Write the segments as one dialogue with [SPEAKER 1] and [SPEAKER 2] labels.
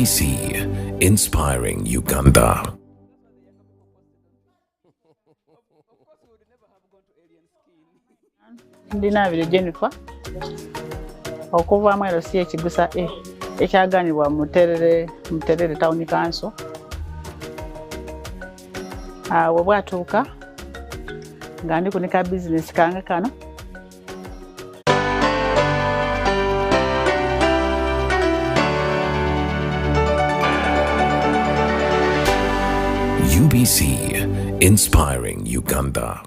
[SPEAKER 1] UBC, inspiring Uganda.
[SPEAKER 2] Ndinabire Jennifer okuva mwero si ekigusa ekyaganibwa Muterere Town Council we bwatuuka nga ndi kunika business kange kano
[SPEAKER 1] UBC, inspiring Uganda.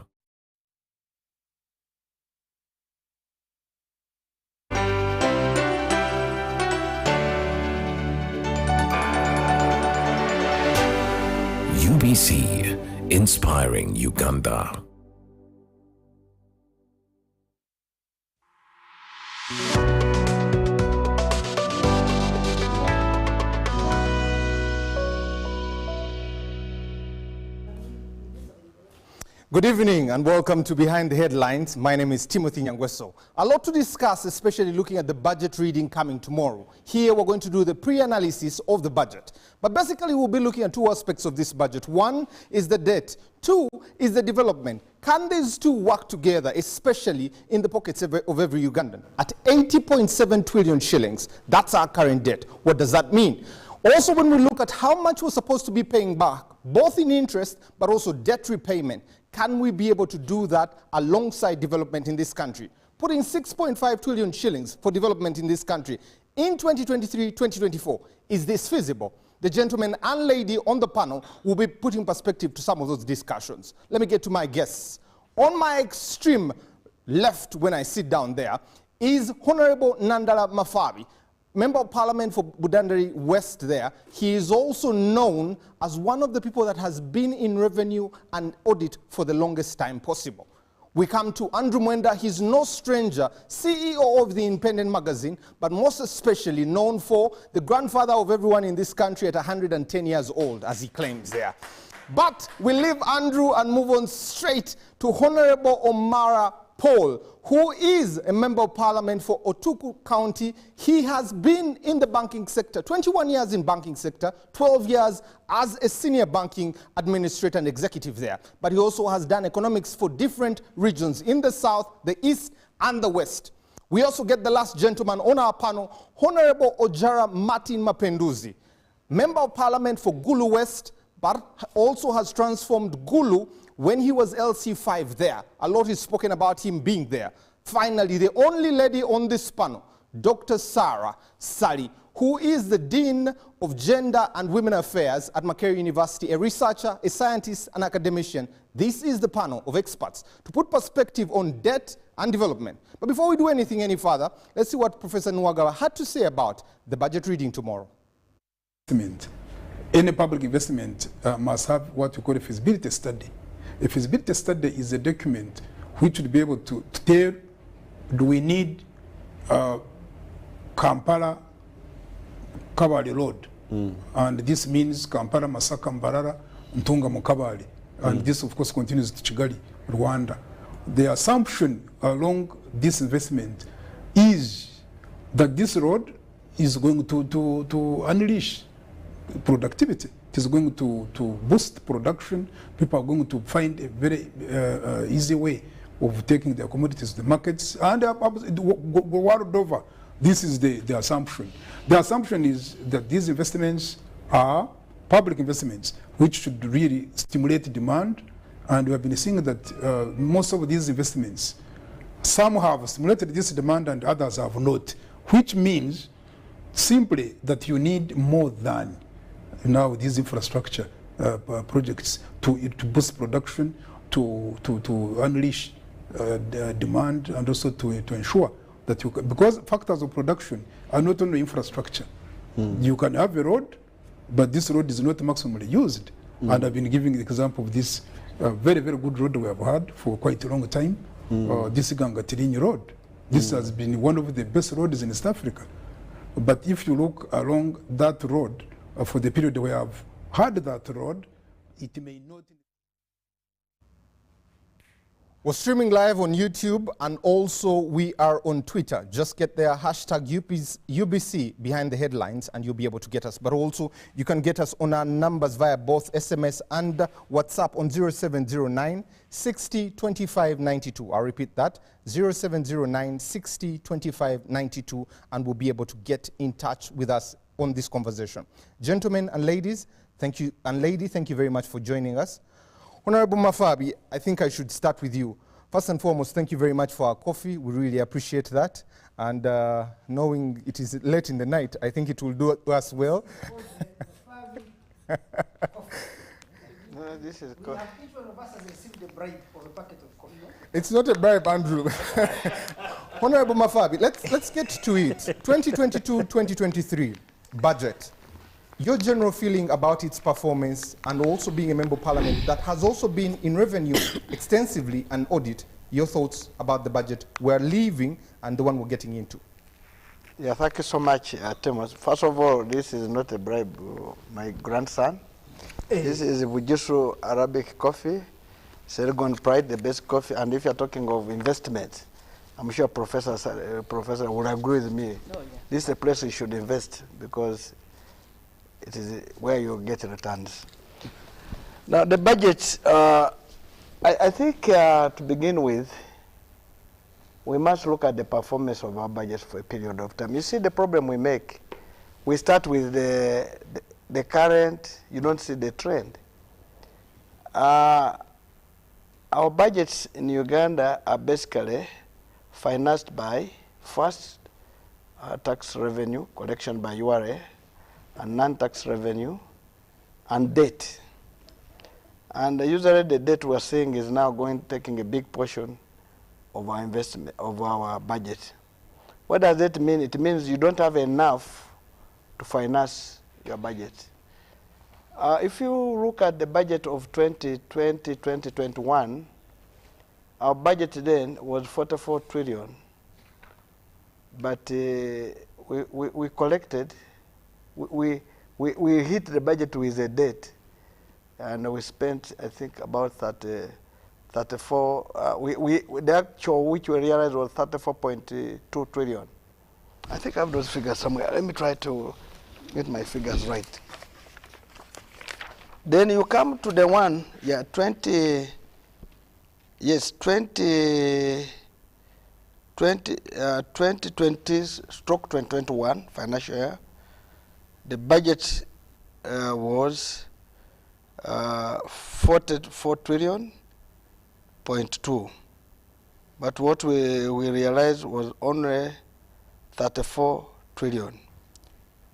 [SPEAKER 1] UBC, inspiring Uganda.
[SPEAKER 3] Good evening and welcome to Behind the Headlines. My name is Timothy Nyangweso. A lot to discuss, especially looking at the budget reading coming tomorrow. Here we're going to do the pre-analysis of the budget. But basically we'll be looking at two aspects of this budget. One is the debt. Two is the development. Can these two work together, especially in the pockets of every Ugandan? At 80.7 trillion shillings, that's our current debt. What does that mean? Also, when we look at how much we're supposed to be paying back, both in interest but also debt repayment, can we be able to do that alongside development in this country? Putting 6.5 trillion shillings for development in this country in 2023-2024, is this feasible? The gentleman and lady on the panel will be putting perspective to some of those discussions. Let me get to my guests. On my extreme left, when I sit down there, is Honorable Nandala Mafabi, Member of Parliament for Budandari West there. He is also known as one of the people that has been in revenue and audit for the longest time possible. We come to Andrew Mwenda. He's no stranger, CEO of the Independent magazine, but most especially known for the grandfather of everyone in this country at 110 years old, as he claims there. But we leave Andrew and move on straight to Honorable Omara Paul, who is a member of parliament for Otuku County. He has been in the banking sector, 21 years in banking sector, 12 years as a senior banking administrator and executive there. But he also has done economics for different regions in the south, the east, and the west. We also get the last gentleman on our panel, Honorable Ojara Martin Mapenduzi, member of parliament for Gulu West, but also has transformed Gulu when he was LC5 there. A lot is spoken about him being there. Finally, the only lady on this panel, Dr. Sarah Sali, who is the Dean of Gender and Women Affairs at Makerere University, a researcher, a scientist, an academician. This is the panel of experts to put perspective on debt and development. But before we do anything any further, let's see what Professor Nwagawa had to say about the budget reading tomorrow.
[SPEAKER 4] Any public investment must have what we call a feasibility study. A feasibility study is a document which would be able to tell, do we need Kampala Kabale Road? And this means Kampala, Masaka, Mbarara, Ntunga, Mukabale. And this, of course, continues to Kigali, Rwanda. The assumption along this investment is that this road is going to unleash productivity. It is going to boost production. People are going to find a very easy way of taking their commodities to the markets. And world over, this is the assumption. The assumption is that these investments are public investments, which should really stimulate demand. And we have been seeing that most of these investments, some have stimulated this demand and others have not, which means simply that you need more than now these infrastructure projects to boost production, to unleash demand, and also to ensure that you can, because factors of production are not only infrastructure. You can have a road, but this road is not maximally used. And I've been giving the example of this very, very good road we have had for quite a long time, this Gangatirini road. This has been one of the best roads in East Africa. But if you look along that road, for the period we have had that road, it may not.
[SPEAKER 3] We're streaming live on YouTube, and also we are on Twitter. Just get their hashtag UBC behind the headlines and you'll be able to get us. But also you can get us on our numbers via both SMS and WhatsApp on 0709 60 25 92. I'll repeat that, 0709 60 25 92, and we'll be able to get in touch with us on this conversation. Gentlemen and ladies, thank you, and lady, thank you very much for joining us. Honorable Mafabi, I think I should start with you. First and foremost, thank you very much for our coffee. We really appreciate that. And knowing it is late in the night, I think it will do us well.
[SPEAKER 5] No, this is coffee. Each one of us has received a bribe of a packet of coffee.
[SPEAKER 3] It's not a bribe, Andrew. Honorable Mafabi, let's get to it. 2022-2023 budget. Your general feeling about its performance, and also being a member of parliament that has also been in revenue extensively and audit, your thoughts about the budget we're leaving and the one we're getting into.
[SPEAKER 5] Yeah, thank you so much, Thomas. First of all, this is not a bribe, my grandson. This is Bujusu Arabic coffee, Seragon Pride, the best coffee. And if you're talking of investment, I'm sure Professor would agree with me. Oh, yeah. This is a place you should invest because it is where you get returns. Now, the budget, I think to begin with, we must look at the performance of our budget for a period of time. You see, the problem we make, we start with the current, you don't see the trend. Our budgets in Uganda are basically financed by, first, tax revenue, collection by URA, and non-tax revenue, and debt. And usually the debt we're seeing is now taking a big portion of our investment, of our budget. What does that mean? It means you don't have enough to finance your budget. If you look at the budget of 2020-2021, our budget then was 44 trillion, but we collected, we hit the budget with a debt, and we spent, I think, about 34. The actual which we realized was 34.2 trillion. I think I have those figures somewhere. Let me try to get my figures right. Then you come to the one, yeah, 2020/2021 financial year. The budget was 44 trillion. 0.2, but what we realized was only 34 trillion.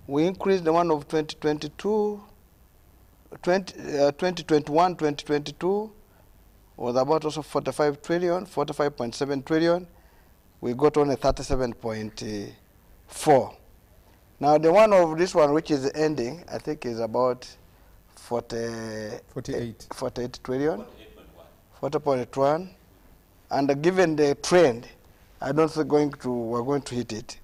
[SPEAKER 5] We increased the one of 2021-2022 was about also 45 trillion, 45.7 trillion. We got only 37.4. Now the one of this one which is ending, I think is about 48 trillion. 40.1, and given the trend, I don't think we're going to hit it.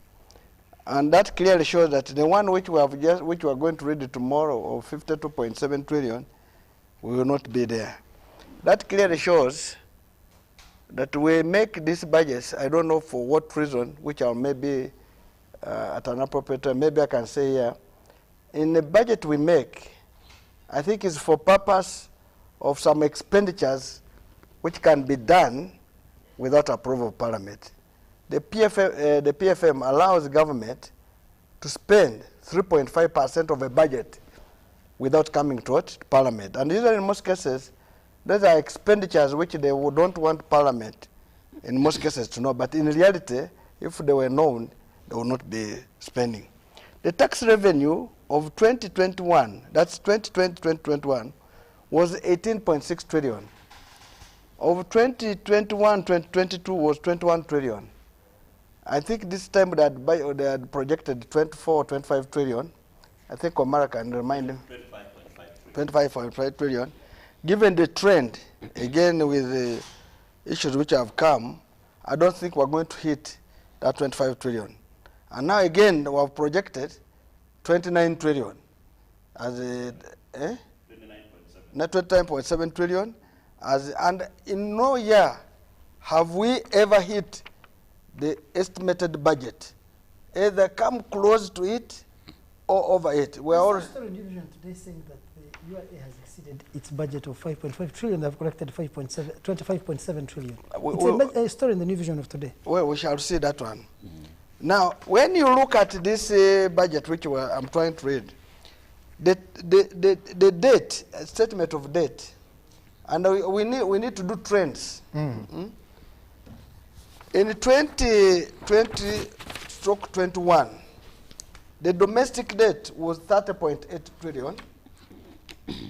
[SPEAKER 5] And that clearly shows that the one which we are going to read tomorrow of 52.7 trillion, we will not be there. That clearly shows that we make these budgets, I don't know for what reason, which are maybe at an appropriate time, maybe I can say here, in the budget we make, I think it's for purpose of some expenditures which can be done without approval of Parliament. The PFM allows government to spend 3.5% of a budget without coming to Parliament. And usually in most cases, those are expenditures which they don't want Parliament, in most cases, to know. But in reality, if they were known, they would not be spending. The tax revenue of 2021, that's 2020-2021, was 18.6 trillion. Of 2021-2022 was 21 trillion. I think this time they had projected 25 trillion. I think Omar can remind him. 25.5 trillion. Given the trend, again with the issues which have come, I don't think we're going to hit that 25 trillion. And now again, we have projected 29 trillion. As a, 29.7 trillion. And in no year have we ever hit the estimated budget? Either come close to it or over it. We're all
[SPEAKER 6] Story New Vision today saying that the URA has exceeded its budget of 5.5 trillion. They've collected 25.7 trillion. It's a story in the New Vision of today.
[SPEAKER 5] Well, we shall see that one. Now, when you look at this budget, which I'm trying to read, the debt, statement of debt, and we need to do trends. In 2020-21, the domestic debt was 30.8 trillion.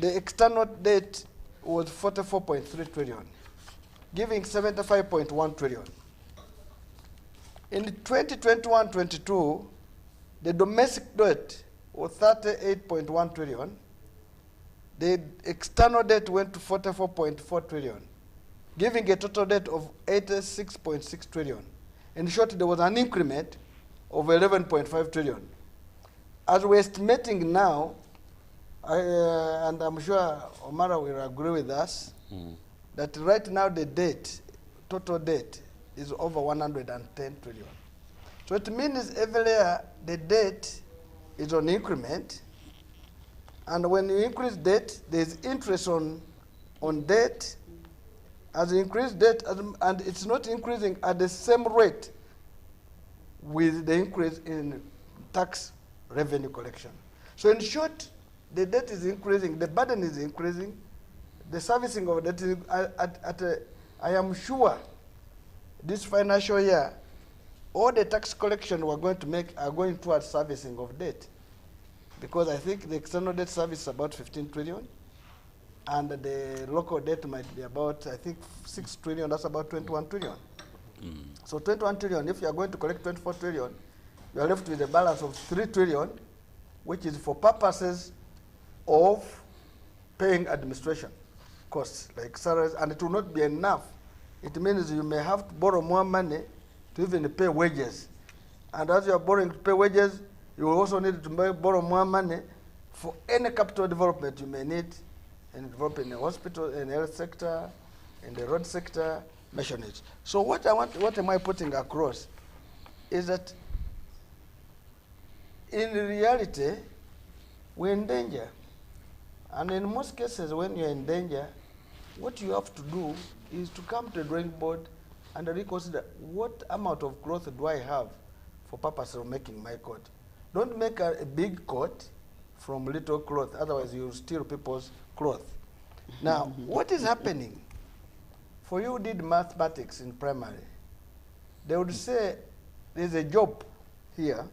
[SPEAKER 5] The external debt was 44.3 trillion, giving 75.1 trillion. In 2021-22, the domestic debt was 38.1 trillion. The external debt went to 44.4 trillion, giving a total debt of 86.6 trillion. In short, there was an increment of 11.5 trillion. As we're estimating now, and I'm sure Omara will agree with us, that right now the debt, total debt, is over 110 trillion. So it means every year the debt is on increment, and when you increase debt, there's interest on debt. As you increase debt, and it's not increasing at the same rate with the increase in tax revenue collection. So in short, the debt is increasing, the burden is increasing, the servicing of debt is I am sure this financial year, all the tax collection we're going to make are going towards servicing of debt. Because I think the external debt service is about 15 trillion, and the local debt might be about, I think, 6 trillion, that's about 21 trillion. So 21 trillion, if you are going to collect 24 trillion, you are left with a balance of 3 trillion, which is for purposes of paying administration costs, like salaries, and it will not be enough. It means you may have to borrow more money to even pay wages. And as you are borrowing to pay wages, you will also need to borrow more money for any capital development you may need, and develop in the hospital, in the health sector, in the road sector, mention it. So what am I putting across is that in reality, we're in danger. And in most cases, when you're in danger, what you have to do is to come to the drawing board and reconsider what amount of growth do I have for purpose of making my court. Don't make a big court from little cloth, otherwise you steal people's cloth. Now, what is happening? For you who did mathematics in primary, they would say there's a job here.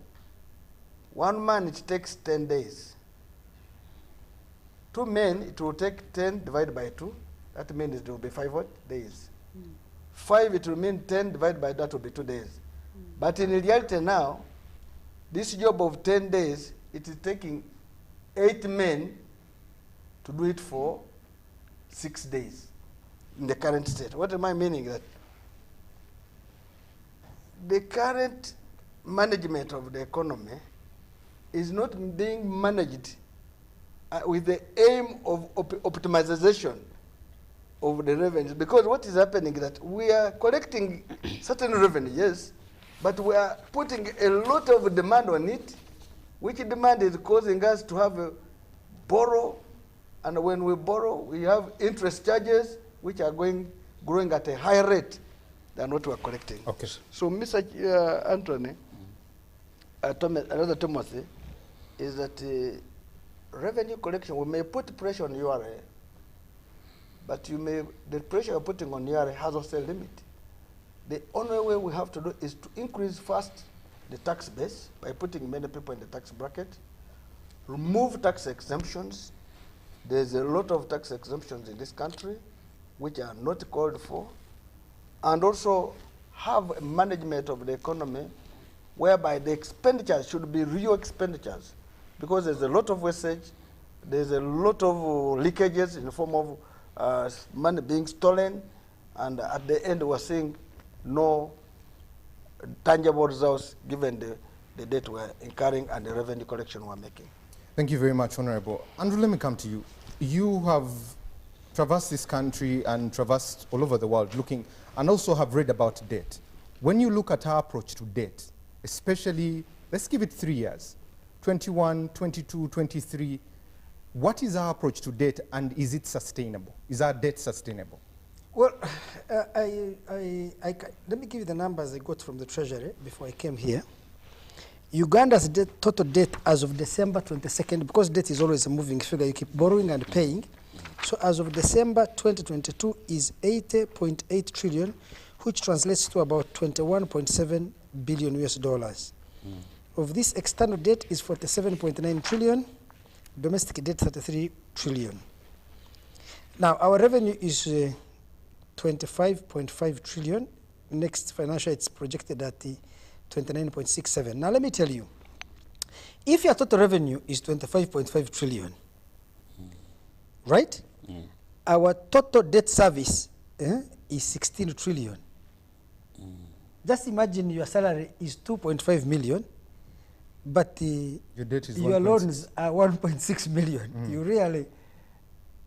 [SPEAKER 5] One man, it takes 10 days. 2 men, it will take 10 divided by 2. That means it will be 5 days. 5, it will mean 10 divided by that will be 2 days. But in reality now, this job of 10 days, it is taking 8 men to do it for 6 days in the current state. What am I meaning? That the current management of the economy is not being managed with the aim of optimization of the revenues. Because what is happening is that we are collecting certain revenue, yes, but we are putting a lot of demand on it, which demand is causing us to have a borrow, and when we borrow, we have interest charges, which are growing at a higher rate than what we are collecting.
[SPEAKER 3] Okay.
[SPEAKER 5] So, Mr. Anthony, another Timothy, is that revenue collection, we may put pressure on URA, but the pressure you're putting on URA has also a limit. The only way we have to do is to increase first the tax base by putting many people in the tax bracket, remove tax exemptions. There's a lot of tax exemptions in this country which are not called for, and also have a management of the economy whereby the expenditures should be real expenditures, because there's a lot of wastage, there's a lot of leakages in the form of money being stolen, and at the end we're seeing no tangible results given the debt we're incurring and the revenue collection we're making.
[SPEAKER 3] Thank you very much, Honorable. Andrew, let me come to you. You have traversed this country and traversed all over the world looking and also have read about debt. When you look at our approach to debt, especially, let's give it 3 years, 21, 22, 23, what is our approach to debt, and is it sustainable? Is our debt sustainable?
[SPEAKER 6] Well, let me give you the numbers I got from the Treasury before I came here. Uganda's total debt as of December 22nd, because debt is always a moving figure, you keep borrowing and paying. So as of December 2022 is 80.8 trillion, which translates to about 21.7 billion US dollars. Of this, external debt is 47.9 trillion, domestic debt 33 trillion. Now our revenue is 25.5 trillion. Next financial it's projected at 29.67. Now let me tell you, if your total revenue is 25.5 trillion, right? Our total debt service is 16 trillion. Just imagine your salary is 2.5 million, but
[SPEAKER 3] your debt is
[SPEAKER 6] your loans are 1.6 million. You really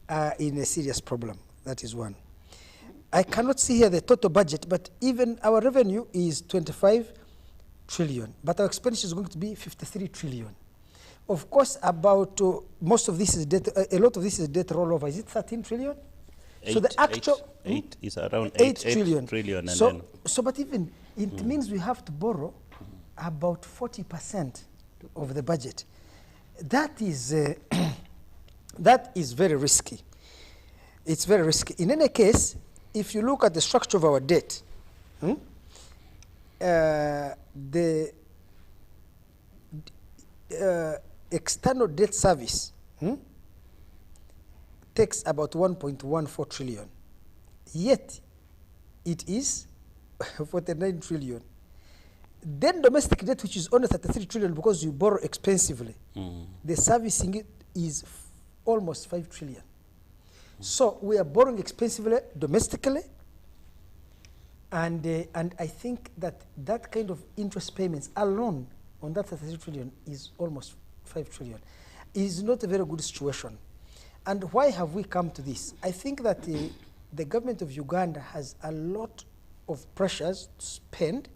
[SPEAKER 6] are in a serious problem. That is one. I cannot see here the total budget, but even our revenue is 25 trillion, but our expenditure is going to be 53 trillion. Of course, about most of this is debt, a lot of this is debt rollover. Is it 13 trillion? So the actual
[SPEAKER 7] eight is around
[SPEAKER 6] 8 trillion.
[SPEAKER 7] And
[SPEAKER 6] so, but even it means we have to borrow about 40% of the budget. That is that is very risky. It's very risky. In any case, if you look at the structure of our debt, the external debt service takes about 1.14 trillion. Yet, it is 49 trillion. Then domestic debt, which is only 33 trillion because you borrow expensively, the servicing it is almost 5 trillion. So we are borrowing expensively domestically, and I think that that kind of interest payments alone on that 33 trillion is almost 5 trillion. It is not a very good situation. And why have we come to this? I think that the government of Uganda has a lot of pressures to spend,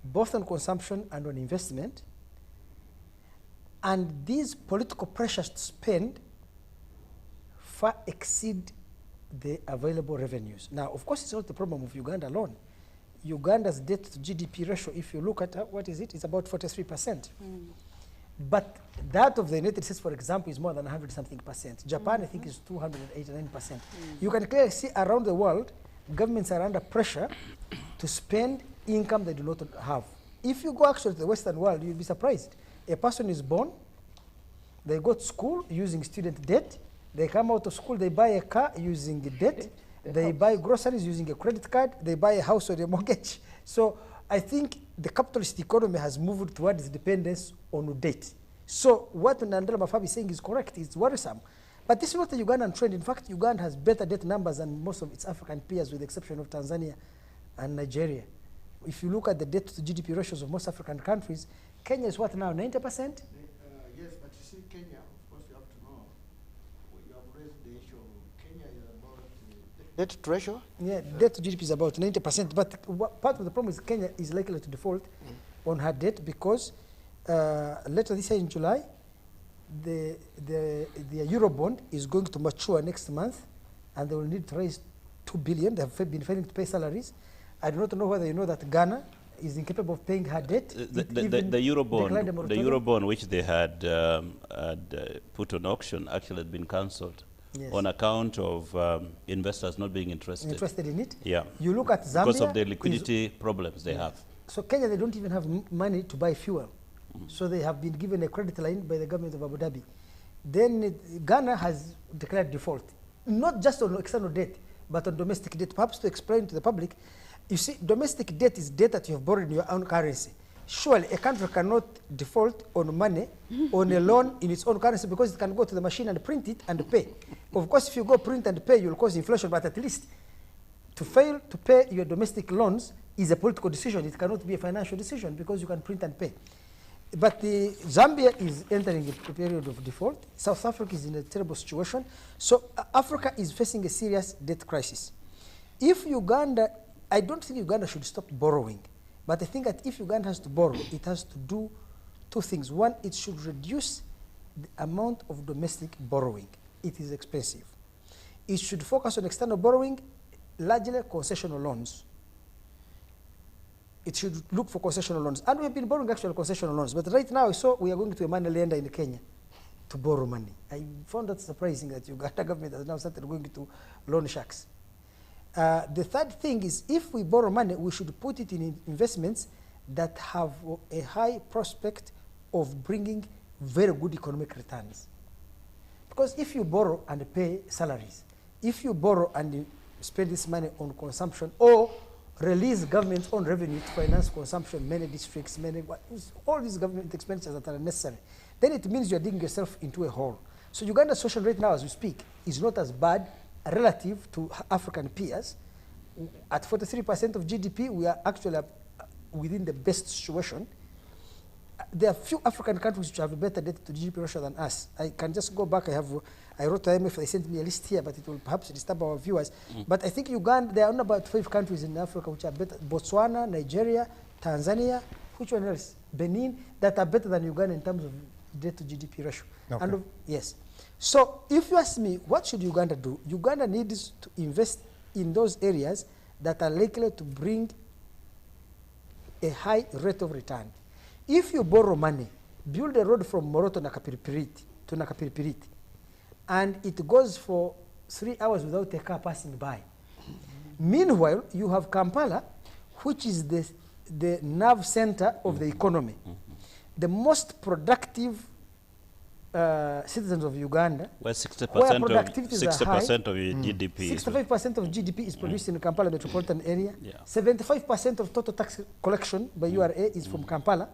[SPEAKER 6] both on consumption and on investment. And these political pressures to spend far exceed the available revenues. Now, of course, it's not the problem of Uganda alone. Uganda's debt to GDP ratio, if you look at what is it, it's about 43%. But that of the United States, for example, is more than 100-something%. Japan, I think, is 289%. You can clearly see around the world, governments are under pressure to spend income they do not have. If you go actually to the Western world, you'll be surprised. A person is born, they go to school using student debt, they come out of school, they buy a car using the debt, they buy groceries using a credit card, they buy a house or a mortgage. So I think the capitalist economy has moved towards dependence on debt. So what Nandela Mafabi is saying is correct, it's worrisome. But this is not a Ugandan trend. In fact, Uganda has better debt numbers than most of its African peers, with the exception of Tanzania and Nigeria. If you look at the debt to GDP ratios of most African countries, Kenya is what now, 90%?
[SPEAKER 5] Yes, but you see, Kenya, of course, you have to know, you have raised the issue. Kenya is about debt to ratio?
[SPEAKER 6] Yeah, debt to GDP is about 90%. But part of the problem is Kenya is likely to default on her debt because later this year in July, the Eurobond is going to mature next month, and they will need to raise 2 billion. They have been failing to pay salaries. I do not know whether you know that Ghana is incapable of paying her debt.
[SPEAKER 7] The Eurobond, which they had put on auction, actually had been cancelled on account of investors not being interested
[SPEAKER 6] in it.
[SPEAKER 7] Yeah.
[SPEAKER 6] You look at Zambia
[SPEAKER 7] because of the liquidity problems they have.
[SPEAKER 6] So Kenya, they don't even have money to buy fuel. So they have been given a credit line by the government of Abu Dhabi. Then Ghana has declared default, not just on external debt, but on domestic debt. Perhaps to explain to the public, you see, domestic debt is debt that you have borrowed in your own currency. Surely a country cannot default on money, on a loan in its own currency, because it can go to the machine and print it and pay. Of course, if you go print and pay, you'll cause inflation, but at least to fail to pay your domestic loans is a political decision. It cannot be a financial decision because you can print and pay. But Zambia is entering a period of default. South Africa is in a terrible situation. So Africa is facing a serious debt crisis. If Uganda I don't think Uganda should stop borrowing, but I think that if Uganda has to borrow, it has to do two things. One, it should reduce the amount of domestic borrowing. It is expensive. It should focus on external borrowing, largely concessional loans. It should look for concessional loans. And we've been borrowing actual concessional loans, but right now we are going to a money lender in Kenya to borrow money. I found that surprising that Uganda government has now started going to loan sharks. The third thing is, if we borrow money, we should put it in investments that have a high prospect of bringing very good economic returns. Because if you borrow and pay salaries, if you borrow and spend this money on consumption or release government's own revenue to finance consumption, many districts, all these government expenditures that are necessary, then it means you're digging yourself into a hole. So Uganda's social rate now, as we speak, is not as bad relative to African peers. At 43% of GDP, we are actually within the best situation. There are few African countries which have a better debt to GDP ratio than us. I can just go back. I wrote to IMF, they sent me a list here, but it will perhaps disturb our viewers. But I think Uganda, there are only about 5 countries in Africa which are better. Botswana, Nigeria, Tanzania, which one else? Benin, that are better than Uganda in terms of debt to GDP ratio.
[SPEAKER 3] Okay.
[SPEAKER 6] And yes. So if you ask me, what should Uganda do? Uganda needs to invest in those areas that are likely to bring a high rate of return. If you borrow money, build a road from Moroto to Nakapiripiriti, and it goes for 3 hours without a car passing by. Meanwhile, you have Kampala, which is the nerve center of the economy. The most productive citizens of Uganda,
[SPEAKER 7] where 60% of your GDP
[SPEAKER 6] 65% of GDP is produced in Kampala metropolitan area. 75% of total tax collection by URA is from Kampala.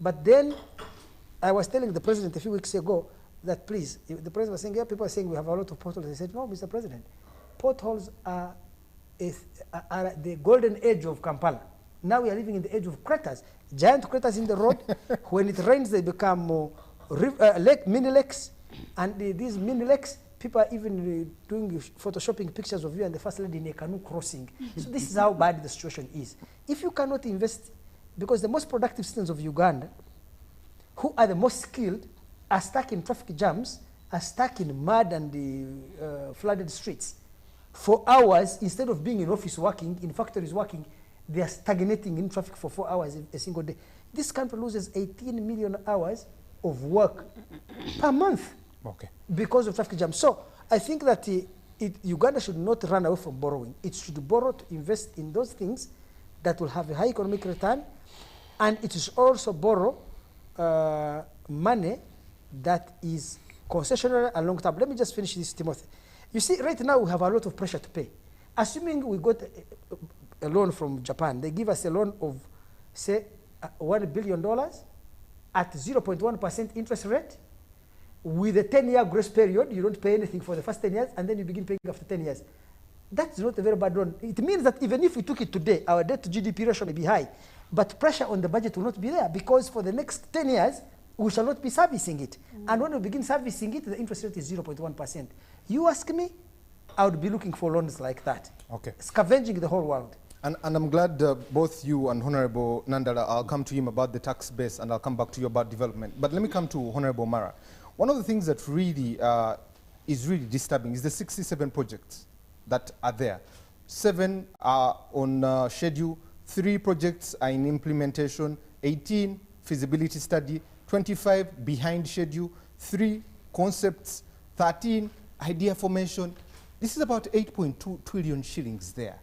[SPEAKER 6] But then I was telling the president a few weeks ago that, please, the president was saying, yeah, people are saying we have a lot of potholes. I said, no, Mr. President, potholes are the golden age of Kampala. Now we are living in the age of craters, giant craters in the road. When it rains, they become mini lakes, and these mini lakes, people are even doing photoshopping pictures of you and the first lady in a canoe crossing. So this is how bad the situation is. If you cannot invest, because the most productive citizens of Uganda, who are the most skilled, are stuck in traffic jams, are stuck in mud and the flooded streets for hours, instead of being in office working, in factories working, they are stagnating in traffic for 4 hours a single day. This country loses 18 million hours of work per month because of traffic jams. So I think that Uganda should not run away from borrowing. It should borrow to invest in those things that will have a high economic return, and it should also borrow money that is concessionary and long term. Let me just finish this, Timothy. You see, right now we have a lot of pressure to pay. Assuming we got a loan from Japan, they give us a loan of, say, $1 billion at 0.1% interest rate, with a 10-year grace period. You don't pay anything for the first 10 years, and then you begin paying after 10 years. That's not a very bad loan. It means that even if we took it today, our debt to GDP ratio may be high, but pressure on the budget will not be there, because for the next 10 years, we shall not be servicing it. And when we begin servicing it, the interest rate is 0.1%. You ask me, I would be looking for loans like that. Okay. Scavenging the whole world.
[SPEAKER 3] And I'm glad both you and Honorable Nandala, I'll come to him about the tax base and I'll come back to you about development. But let me come to Honorable Mara. One of the things that really is really disturbing is the 67 projects that are there. 7 are on schedule, 3 projects are in implementation, 18 feasibility study, 25 behind schedule, 3 concepts, 13 idea formation. This is about 8.2 trillion shillings there.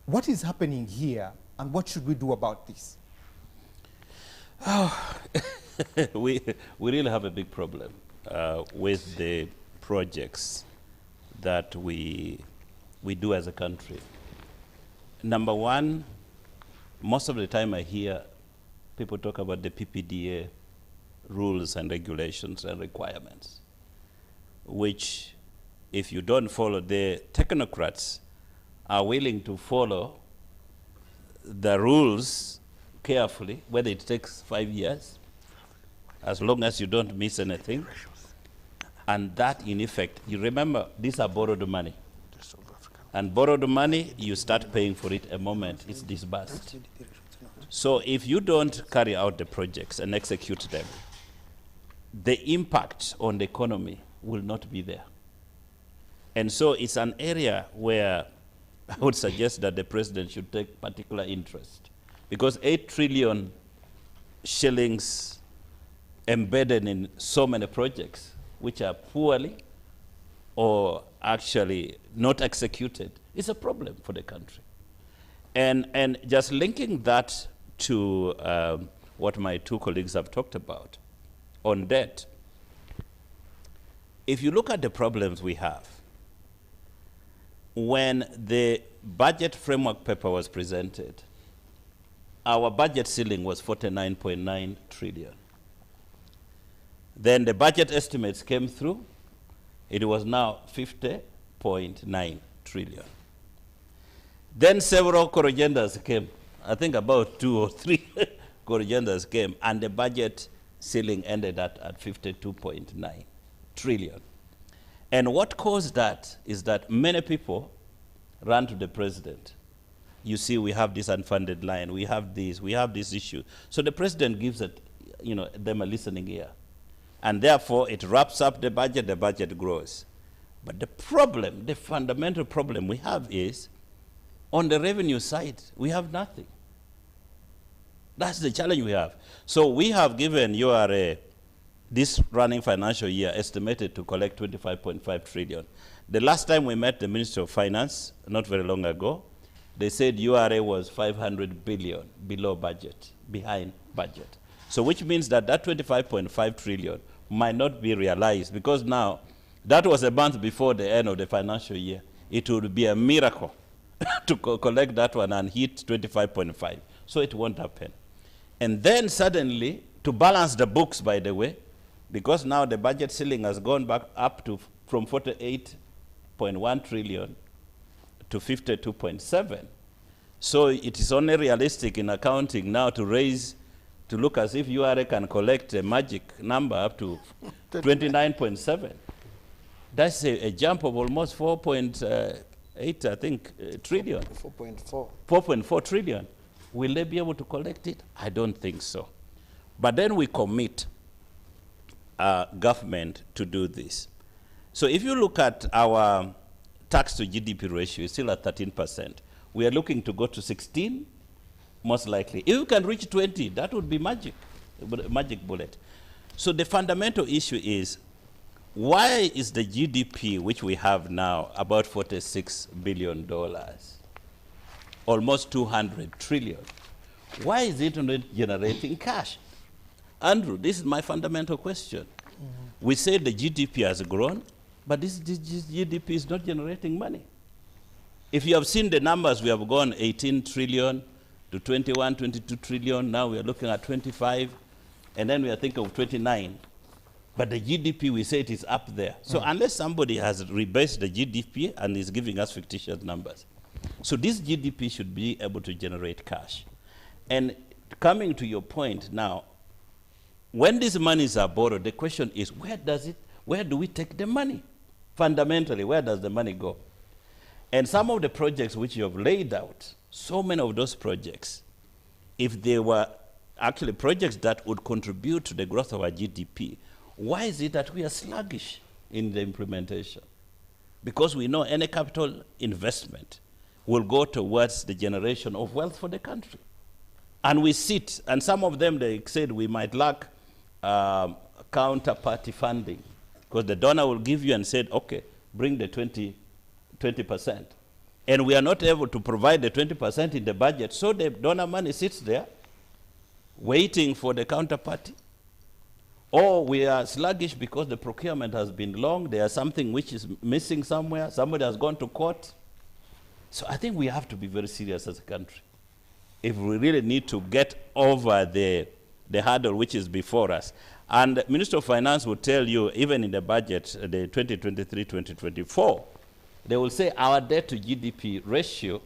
[SPEAKER 3] What is happening here, and what should we do about this?
[SPEAKER 7] Oh, we really have a big problem with the projects that we do as a country. Number one, most of the time I hear people talk about the PPDA rules and regulations and requirements, which, if you don't follow, the technocrats are willing to follow the rules carefully, whether it takes 5 years, as long as you don't miss anything. And that, in effect, you remember, these are borrowed money. and borrowed money, you start paying for it a moment it's disbursed. So if you don't carry out the projects and execute them, the impact on the economy will not be there. And so it's an area where I would suggest that the president should take particular interest, because 8 trillion shillings embedded in so many projects which are poorly or actually not executed is a problem for the country. And just linking that to what my 2 colleagues have talked about on debt, if you look at the problems we have, when the budget framework paper was presented, our budget ceiling was 49.9 trillion. Then the budget estimates came through. It was now 50.9 trillion. Then several corrigenders came. I think about 2 or 3 corrigenders came, and the budget ceiling ended at 52.9 trillion. And what caused that is that many people ran to the president. You see, we have this unfunded line, we have this issue. So the president gives it, them a listening ear. And therefore, it wraps up the budget grows. But the problem, the fundamental problem we have is, on the revenue side, we have nothing. That's the challenge we have. So we have given URA this running financial year estimated to collect 25.5 trillion. The last time we met the Minister of Finance, not very long ago, they said URA was 500 billion below budget, behind budget. So which means that 25.5 trillion might not be realized, because now, that was a month before the end of the financial year. It would be a miracle to collect that one and hit 25.5. So it won't happen. And then suddenly, to balance the books, by the way, because now the budget ceiling has gone back up to from 48.1 trillion to 52.7. So it is only realistic in accounting now to look as if URA can collect a magic number up to 29.7. That's a jump of almost 4.8, I think, trillion.
[SPEAKER 5] 4.4.
[SPEAKER 7] 4.4 trillion. Will they be able to collect it? I don't think so. But then we commit government to do this. So if you look at our tax to GDP ratio, it's still at 13%. We are looking to go to 16, most likely. If you can reach 20, that would be magic, a magic bullet. So the fundamental issue is, why is the GDP, which we have now, about $46 billion, almost 200 trillion, why is it not generating cash? Andrew, this is my fundamental question. We say the GDP has grown, but this GDP is not generating money. If you have seen the numbers, we have gone 18 trillion to 21, 22 trillion. Now we are looking at 25, and then we are thinking of 29. But the GDP, we say it is up there. So unless somebody has rebased the GDP and is giving us fictitious numbers. So this GDP should be able to generate cash. And coming to your point now, when these monies are borrowed, the question is, where do we take the money? Fundamentally, where does the money go? And some of the projects which you have laid out, so many of those projects, if they were actually projects that would contribute to the growth of our GDP, why is it that we are sluggish in the implementation? Because we know any capital investment will go towards the generation of wealth for the country. And we sit, and some of them, they said we might lack counterparty funding, because the donor will give you and said, okay, bring the 20%. And we are not able to provide the 20% in the budget, so the donor money sits there waiting for the counterparty. Or we are sluggish because the procurement has been long, there's something which is missing somewhere, somebody has gone to court. So I think we have to be very serious as a country if we really need to get over the hurdle which is before us. And the Minister of Finance will tell you, even in the budget, the 2023-2024, they will say our debt to GDP ratio,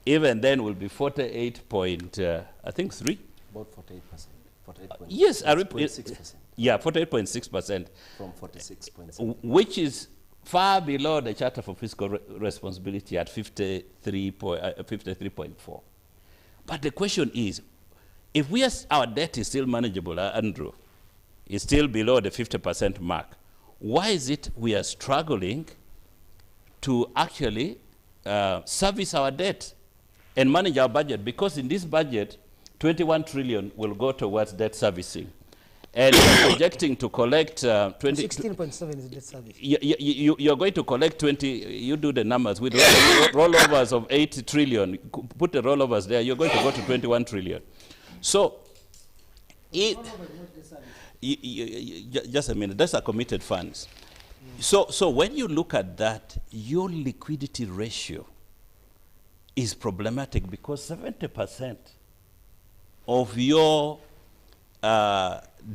[SPEAKER 7] even then, will be 48 I think 3?
[SPEAKER 8] About 48%. 48.6%.
[SPEAKER 7] Yes,
[SPEAKER 8] 6%.
[SPEAKER 7] yeah, 48.6%.
[SPEAKER 8] From 46.7.
[SPEAKER 7] Which is far below the Charter for Fiscal Responsibility at 53.4. But the question is, if our debt is still manageable, Andrew, is still below the 50% mark, why is it we are struggling to actually service our debt and manage our budget? Because in this budget, 21 trillion will go towards debt servicing. And you're projecting to collect
[SPEAKER 6] 16.7 is debt service.
[SPEAKER 7] You're going to collect 20, you do the numbers, with rollovers of 80 trillion, put the rollovers there, you're going to go to 21 trillion. So, just a minute, those are committed funds. So when you look at that, your liquidity ratio is problematic because 70% of your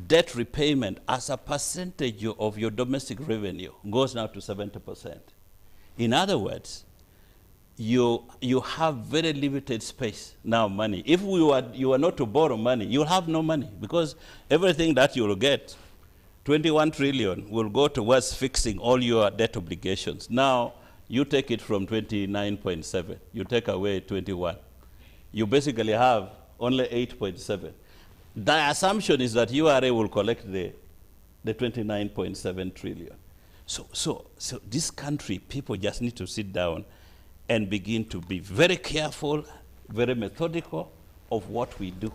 [SPEAKER 7] debt repayment as a percentage of your domestic revenue goes now to 70%. In other words, you have very limited space now, money. If you were not to borrow money, you'll have no money because everything that you'll get, 21 trillion, will go towards fixing all your debt obligations. Now, you take it from 29.7, you take away 21. You basically have only 8.7. The assumption is that URA will collect the 29.7 trillion. So this country, people just need to sit down and begin to be very careful, very methodical of what we do,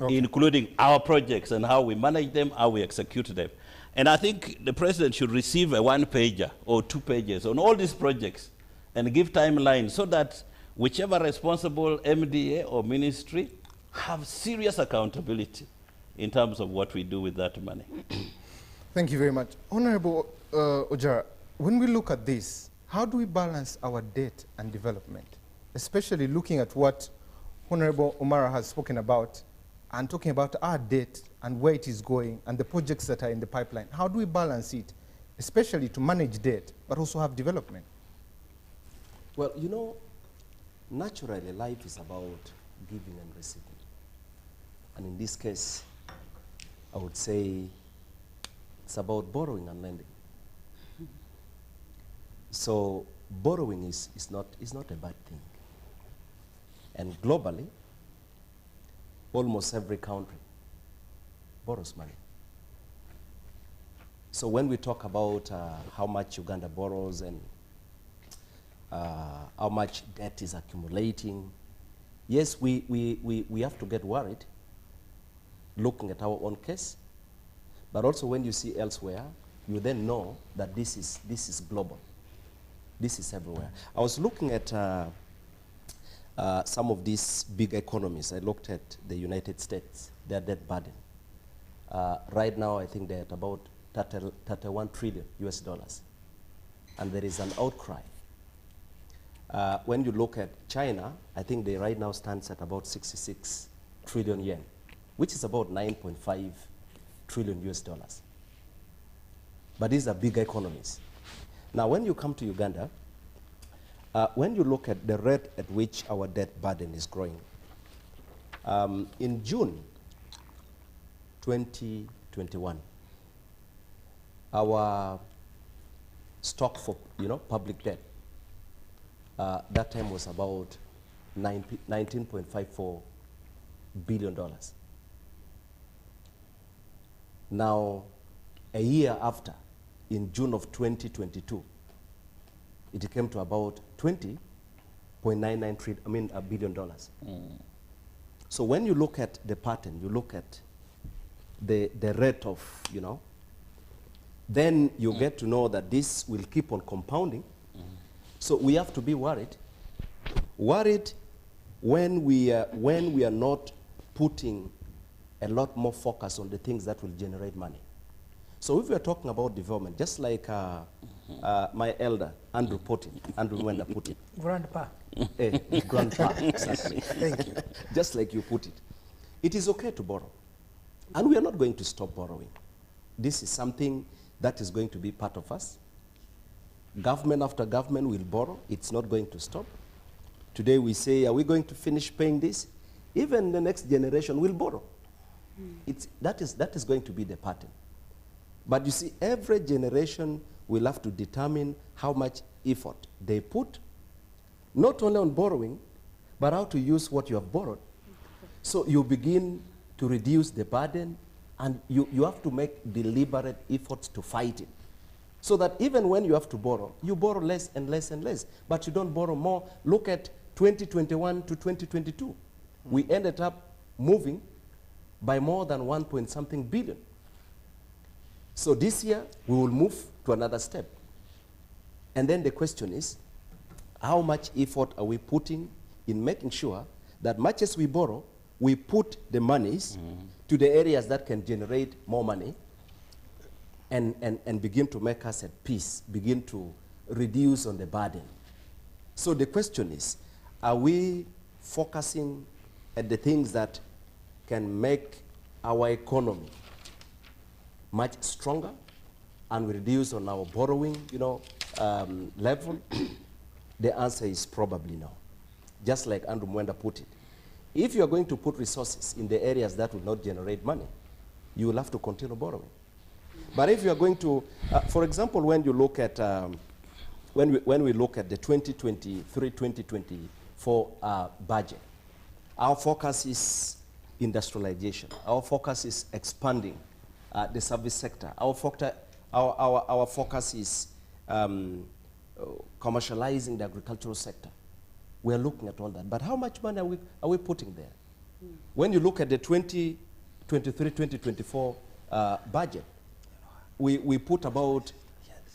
[SPEAKER 7] including our projects and how we manage them, how we execute them. And I think the president should receive a 1-pager or 2 pages on all these projects and give timelines so that whichever responsible MDA or ministry have serious accountability in terms of what we do with that money.
[SPEAKER 3] Thank you very much. Honorable Ojara, when we look at this, how do we balance our debt and development, especially looking at what Honorable Omara has spoken about and talking about our debt and where it is going and the projects that are in the pipeline? How do we balance it, especially to manage debt, but also have development?
[SPEAKER 8] Well, you know, naturally life is about giving and receiving. And in this case, I would say it's about borrowing and lending. So borrowing is not a bad thing. And globally, almost every country borrows money. So when we talk about how much Uganda borrows and how much debt is accumulating, yes, we have to get worried looking at our own case, but also when you see elsewhere, you then know that this is global. This is everywhere. I was looking at some of these big economies. I looked at the United States, their debt burden. Right now, I think they're at about 31 trillion US dollars. And there is an outcry. When you look at China, I think they right now stands at about 66 trillion yen, which is about 9.5 trillion US dollars. But these are big economies. Now, when you come to Uganda, when you look at the rate at which our debt burden is growing, in June 2021, our stock for public debt that time was about $19.54 billion. Now, a year after, in June of 2022, it came to about $20.99 billion. So when you look at the pattern, you look at the rate of, then you get to know that this will keep on compounding. So we have to be worried. Worried when we are not putting a lot more focus on the things that will generate money. So if we are talking about development, just like my elder, Andrew Wenda put it.
[SPEAKER 6] Grandpa.
[SPEAKER 8] Grandpa, exactly.
[SPEAKER 6] Thank you.
[SPEAKER 8] Just like you put it. It is okay to borrow. And we are not going to stop borrowing. This is something that is going to be part of us. Government after government will borrow. It's not going to stop. Today we say, are we going to finish paying this? Even the next generation will borrow. That is going to be the pattern. But you see, every generation will have to determine how much effort they put, not only on borrowing, but how to use what you have borrowed. So you begin to reduce the burden, and you have to make deliberate efforts to fight it. So that even when you have to borrow, you borrow less and less and less, but you don't borrow more. Look at 2021 to 2022. We ended up moving by more than 1.something billion. So this year, we will move to another step. And then the question is, how much effort are we putting in making sure that much as we borrow, we put the monies to the areas that can generate more money and begin to make us at peace, begin to reduce on the burden. So the question is, are we focusing at the things that can make our economy much stronger and we reduce on our borrowing, level? The answer is probably no. Just like Andrew Mwenda put it. If you are going to put resources in the areas that will not generate money, you will have to continue borrowing. But if you are going to, for example, when you look at, when we look at the 2023-2024 budget, our focus is industrialization. Our focus is expanding the service sector. Our focus is commercializing the agricultural sector. We are looking at all that. But how much money are we putting there? When you look at the 2023-2024 budget, we put about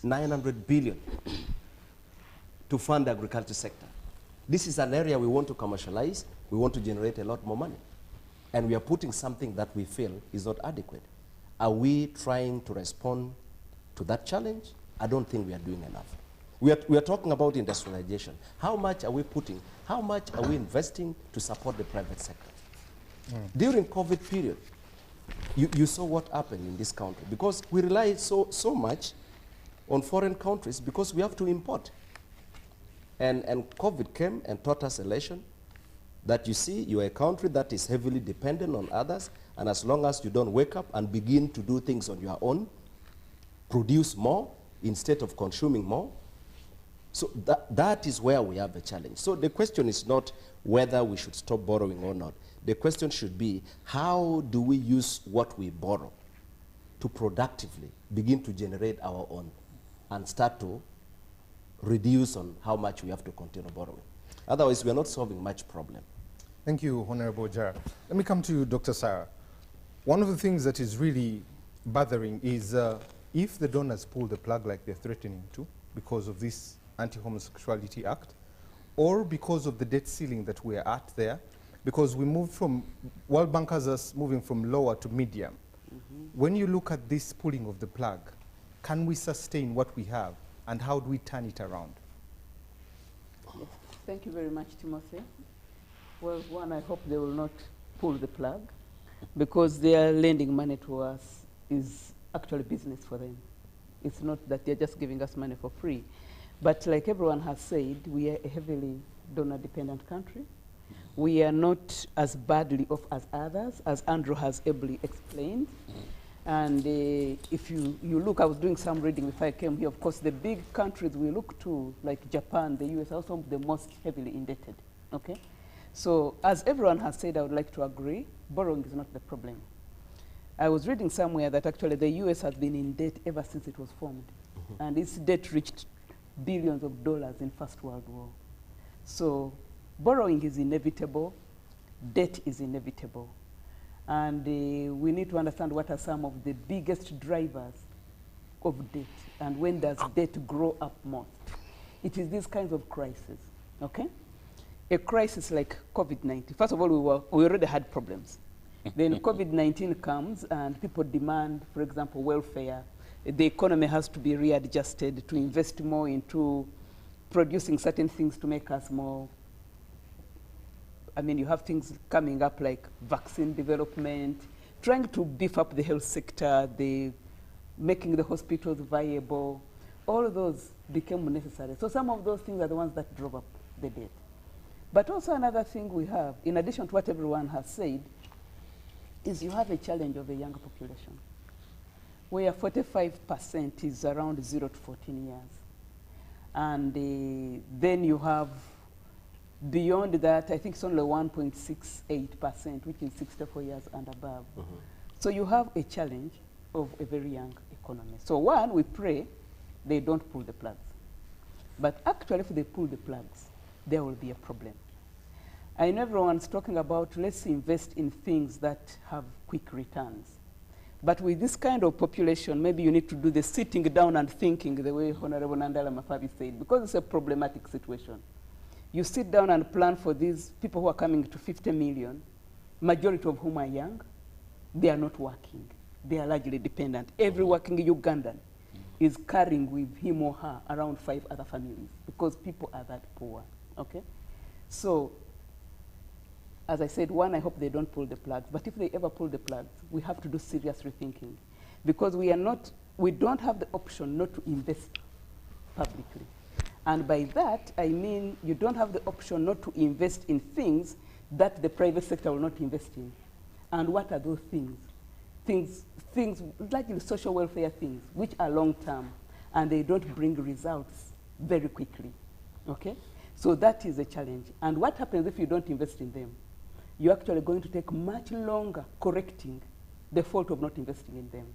[SPEAKER 8] 900 billion to fund the agriculture sector. This is an area we want to commercialize. We want to generate a lot more money. And we are putting something that we feel is not adequate. Are we trying to respond to that challenge? I don't think we are doing enough. We are talking about industrialization. How much are we putting? How much are we investing to support the private sector? During COVID period, you saw what happened in this country, because we rely so much on foreign countries because we have to import. And COVID came and taught us a lesson that you see, you are a country that is heavily dependent on others, and as long as you don't wake up and begin to do things on your own, produce more instead of consuming more, so that is where we have a challenge. So the question is not whether we should stop borrowing or not. The question should be, how do we use what we borrow to productively begin to generate our own and start to reduce on how much we have to continue borrowing? Otherwise, we are not solving much problem.
[SPEAKER 3] Thank you, Honorable Jara. Let me come to you, Dr. Sarah. One of the things that is really bothering is if the donors pull the plug like they're threatening to because of this Anti-Homosexuality Act, or because of the debt ceiling that we are at there, because we moved from, World Bank has us moving from lower to medium. When you look at this pulling of the plug, can we sustain what we have, and how do we turn it around?
[SPEAKER 2] Yes. Thank you very much, Timothy. Well, one, I hope they will not pull the plug, because their lending money to us is actually business for them. It's not that they're just giving us money for free. But like everyone has said, we are a heavily donor-dependent country. We are not as badly off as others, as Andrew has ably explained. And if you look, I was doing some reading before I came here. Of course, the big countries we look to, like Japan, the US, are also the most heavily indebted, okay? So as everyone has said, I would like to agree, borrowing is not the problem. I was reading somewhere that actually the US has been in debt ever since it was formed. And its debt reached billions of dollars in First World War. So borrowing is inevitable, debt is inevitable. And we need to understand what are some of the biggest drivers of debt, and when does debt grow up most. It is these kinds of crises, okay? A crisis like COVID-19, first of all, we already had problems. Then COVID-19 comes and people demand, for example, welfare. The economy has to be readjusted to invest more into producing certain things to make us more. I mean, you have things coming up like vaccine development, trying to beef up the health sector, making the hospitals viable. All of those became necessary. So some of those things are the ones that drove up the debt. But also another thing we have, in addition to what everyone has said, is you have a challenge of a younger population. where 45% is around 0 to 14 years. And then you have, beyond that, I think it's only 1.68%, which is 64 years and above. So you have a challenge of a very young economy. So one, we pray they don't pull the plugs. But actually, if they pull the plugs, there will be a problem. I know everyone's talking about let's invest in things that have quick returns. But with this kind of population, maybe you need to do the sitting down and thinking the way Honorable Nandala Mafabi said, because it's a problematic situation. You sit down and plan for these people who are coming to 50 million, majority of whom are young. They are not working. They are largely dependent. Every working Ugandan is carrying with him or her around 5 other families because people are that poor, okay? So, as I said, one, I hope they don't pull the plugs, but if they ever pull the plugs, we have to do serious rethinking because we don't have the option not to invest publicly. And by that, I mean you don't have the option not to invest in things that the private sector will not invest in. And what are those things? Things like social welfare things, which are long-term, and they don't bring results very quickly, okay? So that is a challenge. And what happens if you don't invest in them? You're actually going to take much longer correcting the fault of not investing in them.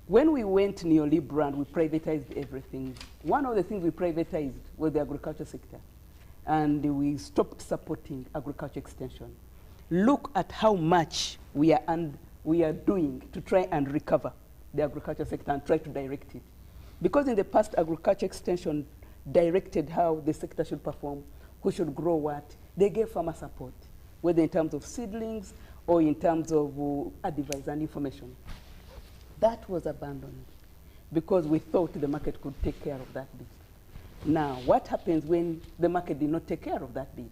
[SPEAKER 2] When we went neoliberal and we privatized everything, one of the things we privatized was the agriculture sector. And we stopped supporting agriculture extension. Look at how much we are doing to try and recover the agriculture sector and try to direct it. Because in the past, agriculture extension directed how the sector should perform, who should grow what. They gave farmer support, whether in terms of seedlings or in terms of advice and information. That was abandoned because we thought the market could take care of that bit. Now, what happens when the market did not take care of that bit?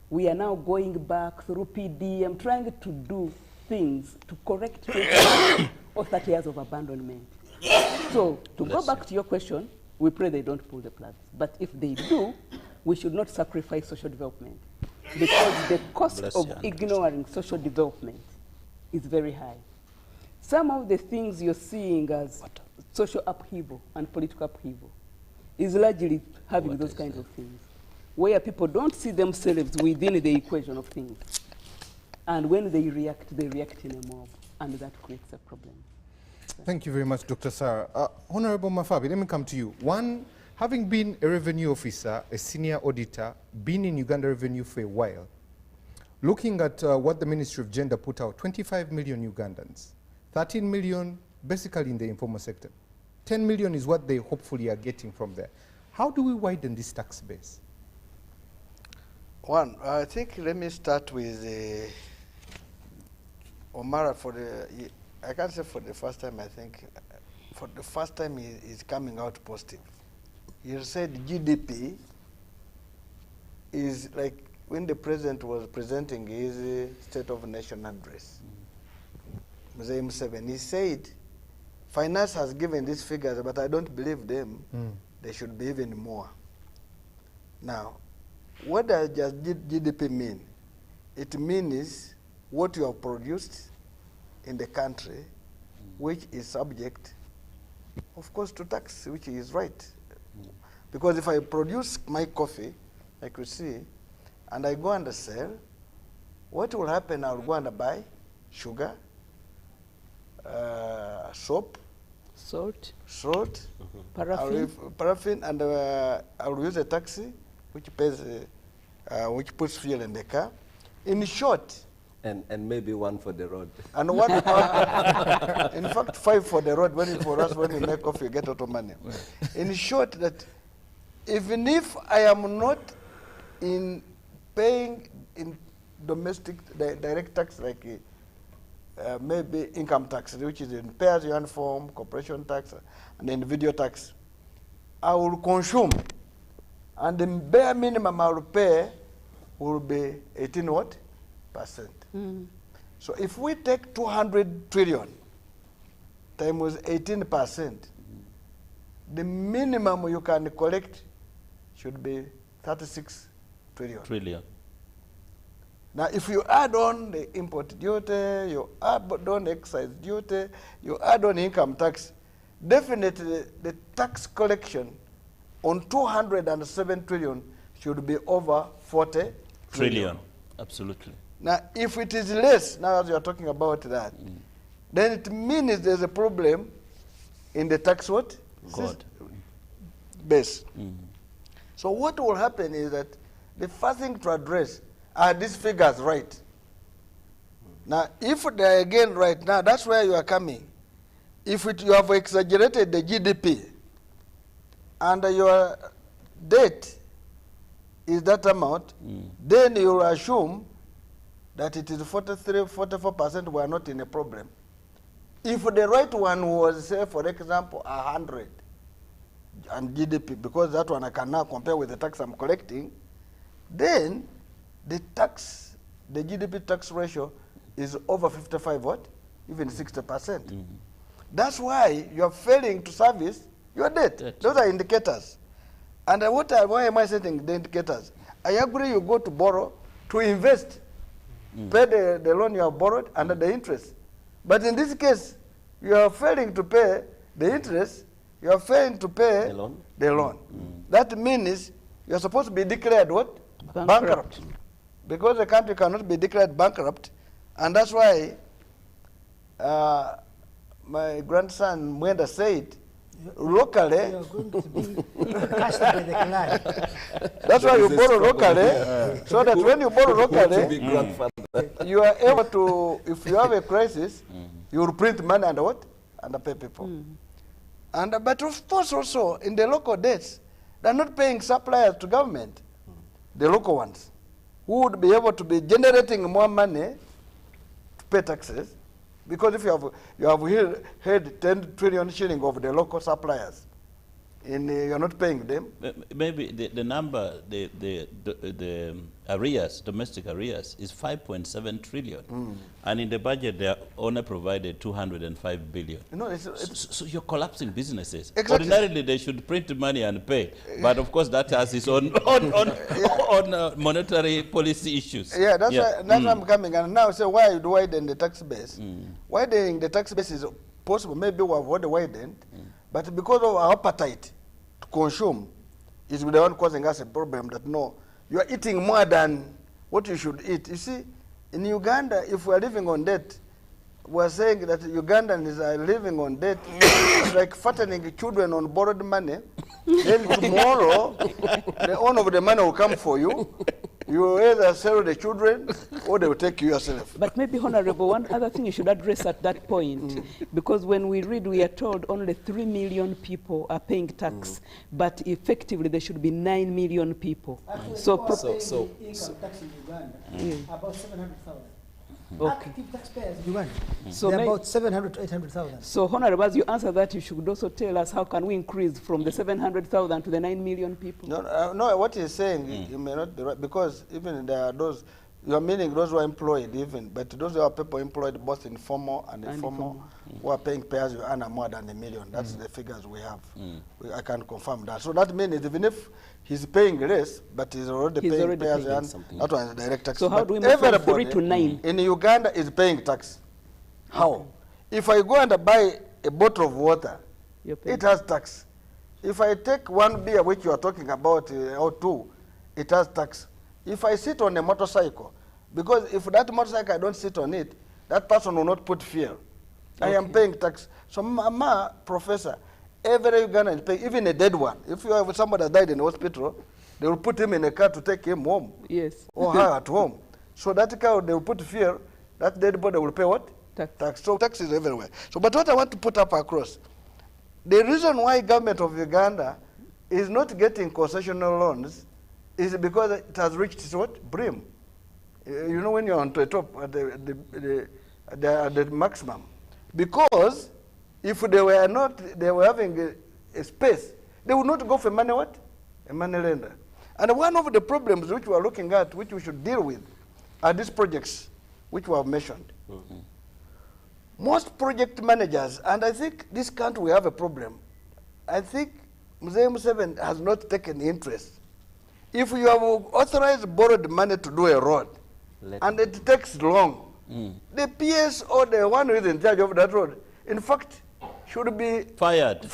[SPEAKER 2] We are now going back through PDM, trying to do things to correct 20 or 30 years of abandonment. So, to go back to your question, we pray they don't pull the plugs. But if they do, we should not sacrifice social development because the cost of ignoring social development is very high. Some of the things you're seeing as social upheaval and political upheaval is largely having those kinds of things, where people don't see themselves within the equation of things. And when they react in a mob, and that creates a problem.
[SPEAKER 3] Thank you very much, Dr. Sarah. Honorable Mafabi, let me come to you. One, having been a revenue officer, a senior auditor, been in Uganda Revenue for a while, looking at what the Ministry of Gender put out, 25 million Ugandans, 13 million basically in the informal sector. 10 million is what they hopefully are getting from there. How do we widen this tax base?
[SPEAKER 5] One, I think let me start with Omara I can't say for the first time, I think for the first time he is coming out positive. He said GDP is like when the president was presenting his State of Nation address, Mzee Museveni, he said, finance has given these figures, but I don't believe them. They should be even more. Now, what does GDP mean? It means what you have produced in the country, which is subject, of course, to tax, which is right. Because if I produce my coffee, like you see, and I go and sell, what will happen? I'll go and buy sugar, soap,
[SPEAKER 2] salt,
[SPEAKER 5] paraffin, and I'll use a taxi, which pays, which puts fuel in the car. In short,
[SPEAKER 8] and maybe one for the road.
[SPEAKER 5] And one, in fact, 5 for the road. For us, when we make coffee, you get auto money. In short, that even if I am not in paying in domestic direct tax like maybe income tax, which is in payers uniform, corporation tax, and individual tax, I will consume, and the bare minimum I will pay will be 18 what? %. So if we take 200 trillion times 18%, the minimum you can collect should be 36 trillion. Now, if you add on the import duty, you add on excise duty, you add on income tax, definitely the tax collection on 207 trillion should be over 40 trillion.
[SPEAKER 7] Absolutely.
[SPEAKER 5] Now, if it is less, now as you are talking about that, then it means there's a problem in the tax what? Base. So what will happen is that the first thing to address are these figures right? Now, if they are again right now, that's where you are coming. If you have exaggerated the GDP and your debt is that amount, then you will assume that it is 43, 44% were not in a problem. If the right one was, say, for example, 100 and GDP, because that one I can now compare with the tax I'm collecting, then the tax, the GDP tax ratio is over 55 what? Even 60%. That's why you're failing to service your debt. Those are indicators. And why am I setting the indicators? I agree you go to borrow to invest, pay the loan you have borrowed and the interest. But in this case, you are failing to pay the interest, you are failing to pay the loan. That means you are supposed to be declared what? Bankrupt. Because the country cannot be declared bankrupt, and that's why my grandson Mwenda said, locally,
[SPEAKER 6] You are going to be cashed by the client.
[SPEAKER 5] that's why you borrow locally, so that when you borrow locally, you are able to, if you have a crisis, you will print money and what? And pay people. And but of course also in the local debts, they are not paying suppliers to government, the local ones, who would be able to be generating more money to pay taxes, because if you have had 10 trillion shilling of the local suppliers, and you're not paying them.
[SPEAKER 7] Maybe the number, the arrears, domestic arrears, is 5.7 trillion. And in the budget, they are only provided 205 billion.
[SPEAKER 5] You know,
[SPEAKER 7] So you're collapsing businesses.
[SPEAKER 5] Exactly.
[SPEAKER 7] Ordinarily, they should print money and pay. But of course, that has its own monetary policy issues.
[SPEAKER 5] Yeah, that's why I'm coming. And now say, why do widen the tax base? Widening the tax base is possible. Maybe we have already widened. But because of our appetite to consume is the one causing us a problem that no, you are eating more than what you should eat. You see, in Uganda, if we are living on debt, we are saying that Ugandans are living on debt. It's like fattening children on borrowed money. Then tomorrow, the owner of the money will come for you. You will either sell the children or they will take you yourself.
[SPEAKER 2] But maybe, Honorable, one other thing you should address at that point, because when we read, we are told only 3 million people are paying tax, but effectively there should be 9 million people.
[SPEAKER 6] Actually,
[SPEAKER 2] So,
[SPEAKER 6] income tax in Uganda, about 700,000.
[SPEAKER 2] Okay.
[SPEAKER 6] Active taxpayers in Uganda,
[SPEAKER 2] So
[SPEAKER 6] they're
[SPEAKER 2] may-
[SPEAKER 6] about 700 to 800,000.
[SPEAKER 2] So, Honorable, as you answer that, you should also tell us how can we increase from the 700,000 to the 9 million people?
[SPEAKER 5] No, what he's saying, you may not be right, because even there are those, you are meaning those who are employed even, but those who are people employed both in formal and informal, who are paying payers you earn more than $1 million. That's the figures we have. I can confirm that. So that means even if he's paying less, but he's already paying payers you earn, that one is direct tax.
[SPEAKER 2] So how
[SPEAKER 5] But
[SPEAKER 2] do we move from
[SPEAKER 5] everybody
[SPEAKER 2] 3 to 9?
[SPEAKER 5] in Uganda is paying tax. How? If I go and buy a bottle of water,
[SPEAKER 2] You're paying
[SPEAKER 5] it has tax. If I take one beer, which you are talking about, or two, it has tax. If I sit on a motorcycle, because if that motorcycle I don't sit on it, that person will not put fuel. I am paying tax. So, Professor, every Ugandan is paying, even a dead one. If you have somebody that died in the hospital, they will put him in a car to take him home.
[SPEAKER 2] Yes.
[SPEAKER 5] Or her at home. So that car, they will put fuel, that dead body will pay what?
[SPEAKER 2] Tax.
[SPEAKER 5] So tax is everywhere. So, but what I want to put up across, the reason why government of Uganda is not getting concessional loans is because it has reached its what? Brim. You know, when you're on the top, at the maximum. Because if they were not, they were having a space, they would not go for money what? A money lender. And one of the problems which we are looking at, which we should deal with, are these projects which we have mentioned. Most project managers, and I think this country we have a problem, I think Mzee Museveni has not taken interest. If you have authorized borrowed money to do a road, and it takes long. The PS or the one who is in charge of that road, in fact, should be
[SPEAKER 7] Fired.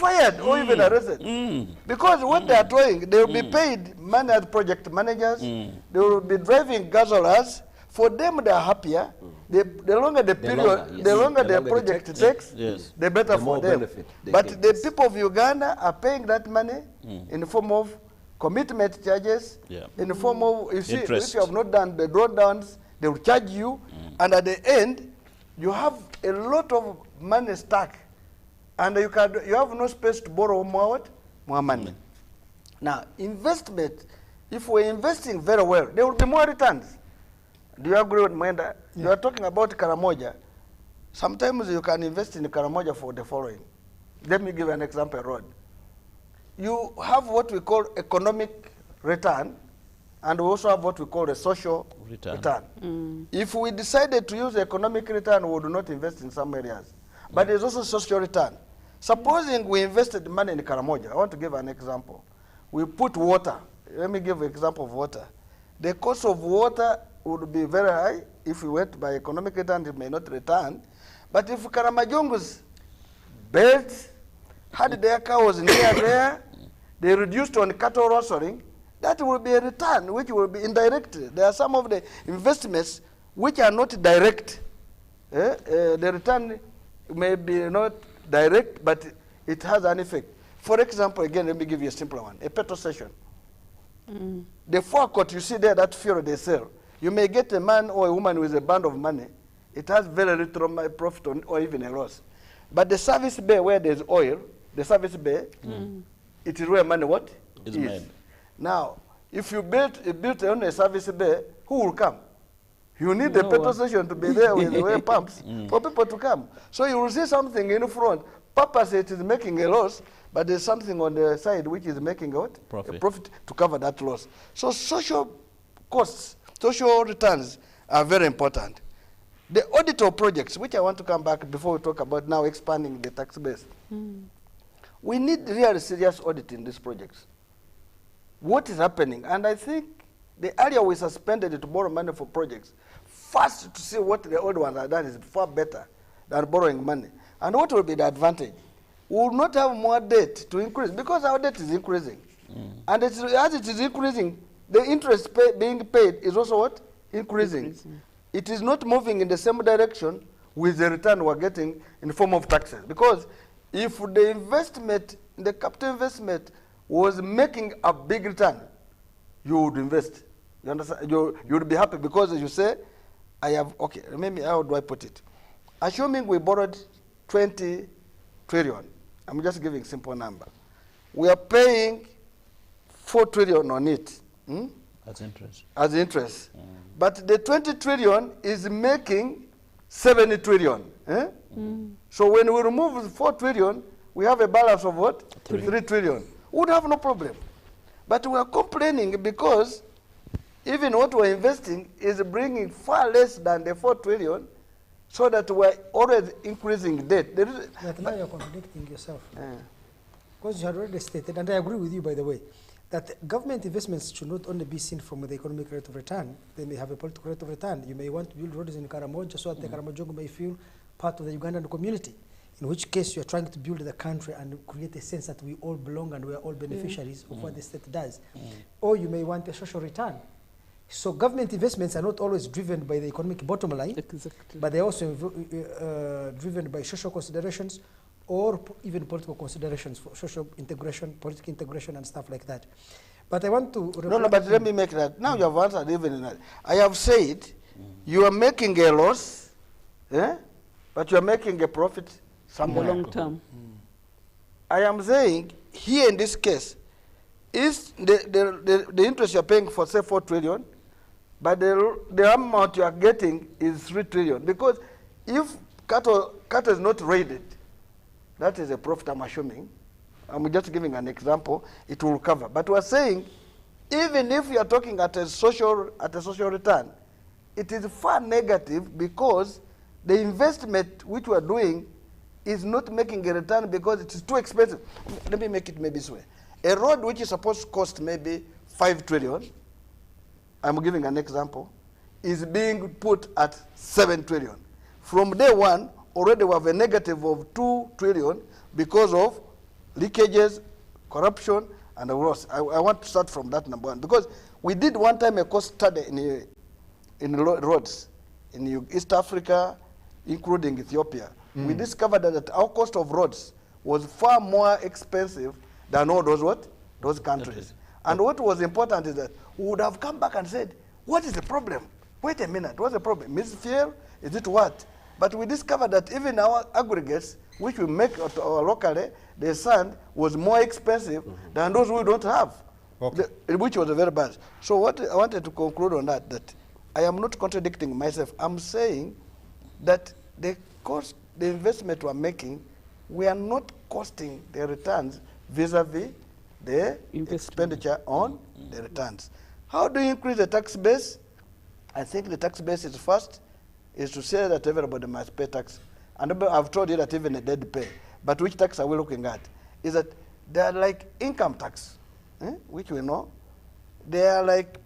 [SPEAKER 5] or even arrested. Because what they are doing, they will be paid money as project managers, they will be driving gasolers. For them, they are happier. The longer the period,
[SPEAKER 8] longer, yes.
[SPEAKER 5] the longer
[SPEAKER 8] The
[SPEAKER 5] the
[SPEAKER 8] longer
[SPEAKER 5] project
[SPEAKER 8] it
[SPEAKER 5] takes,
[SPEAKER 7] Yes.
[SPEAKER 5] the better
[SPEAKER 8] The
[SPEAKER 5] for
[SPEAKER 8] more
[SPEAKER 5] them.
[SPEAKER 8] benefit they
[SPEAKER 5] But
[SPEAKER 8] get,
[SPEAKER 5] the
[SPEAKER 8] yes.
[SPEAKER 5] people of Uganda are paying that money in the form of commitment charges,
[SPEAKER 7] Yeah.
[SPEAKER 5] in the form of, you see,
[SPEAKER 7] Interest.
[SPEAKER 5] if you have not done the drawdowns, they will charge you, and at the end, you have a lot of money stuck, and you have no space to borrow more money. Now, investment, if we're investing very well, there will be more returns. Do you agree with Mwenda? You are talking about Karamoja. Sometimes you can invest in Karamoja for the following. Let me give an example, road. You have what we call economic return, and we also have what we call a social return. If we decided to use economic return, we would not invest in some areas. But there's also social return. Supposing we invested money in Karamoja, I want to give an example. We put water. Let me give an example of water. The cost of water would be very high. If we went by economic return, it may not return. But if Karamajong's belt had their cows near there, they reduced on cattle rustling, that will be a return which will be indirect. There are some of the investments which are not direct. The return may be not direct, but it has an effect. For example, again, let me give you a simple one, a petrol station. The forecourt you see there, that fuel they sell, you may get a man or a woman with a band of money. It has very little profit or even a loss. But the service bay where there's oil, the service bay, it is where money what?
[SPEAKER 7] Is made.
[SPEAKER 5] Now, if you built on a service bay, who will come? You need the petrol station to be there with the oil pumps for people to come. So you will see something in front. Purpose it is making a loss, but there's something on the side which is making what?
[SPEAKER 7] Profit.
[SPEAKER 5] A profit to cover that loss. So social costs, social returns are very important. The audit of projects, which I want to come back before we talk about now expanding the tax base. We need really serious audit in these projects. What is happening? And I think the area we suspended to borrow money for projects, first to see what the old ones are done is far better than borrowing money. And what will be the advantage? We will not have more debt to increase because our debt is increasing. And as it is increasing, the interest being paid is also what? Increasing. It is not moving in the same direction with the return we're getting in the form of taxes. Because if the investment, the capital investment was making a big return, you would invest. You understand? You would be happy because as you say, I have, okay, maybe how do I put it? Assuming we borrowed 20 trillion, I'm just giving simple number. We are paying 4 trillion on it.
[SPEAKER 7] As interest.
[SPEAKER 5] As interest. But the 20 trillion is making 70 trillion. So when we remove 4 trillion, we have a balance of what? 3 trillion. We would have no problem. But we are complaining because even what we're investing is bringing far less than the 4 trillion, so that we're always increasing debt.
[SPEAKER 6] But now you're contradicting yourself. Because you had already stated, and I agree with you, by the way, that government investments should not only be seen from the economic rate of return, they may have a political rate of return. You may want to build roads in Karamoja so that the Karamojongo may feel part of the Ugandan community, in which case you are trying to build the country and create a sense that we all belong and we are all beneficiaries of what the state does. Or you may want a social return. So government investments are not always driven by the economic bottom line, but they're also driven by social considerations or even political considerations for social integration, political integration and stuff like that. But I want to...
[SPEAKER 5] No, but let me make that. Now you have answered even in that. I have said you are making a loss, but you are making a profit somewhere.
[SPEAKER 2] Long term.
[SPEAKER 5] I am saying here in this case, is the interest you are paying for, say, 4 trillion, but the amount you are getting is 3 trillion. Because if cattle is not raided, that is a profit I'm assuming. I'm just giving an example, it will cover. But we're saying, even if you are talking at a social return, it is far negative because the investment which we are doing is not making a return because it is too expensive. Let me make it maybe this way. A road which is supposed to cost maybe 5 trillion, I'm giving an example. is being put at 7 trillion. From day one, already we have a negative of 2 trillion because of leakages, corruption, and the loss. I want to start from that number one, because we did one time a cost study in roads in East Africa, including Ethiopia. We discovered that our cost of roads was far more expensive than all those countries. And what was important is that we would have come back and said, what is the problem? Wait a minute, what's the problem? Is it fuel? Is it what? But we discovered that even our aggregates, which we make locally, the sand was more expensive than those we don't have, which was very bad. So what I wanted to conclude on that I am not contradicting myself. I'm saying that the cost, the investment we're making, we are not costing the returns vis-a-vis the expenditure on the returns. How do you increase the tax base? I think the tax base is first, is to say that everybody must pay tax. And I've told you that even a dead pay. But which tax are we looking at? Is that they are like income tax, which we know. They are like,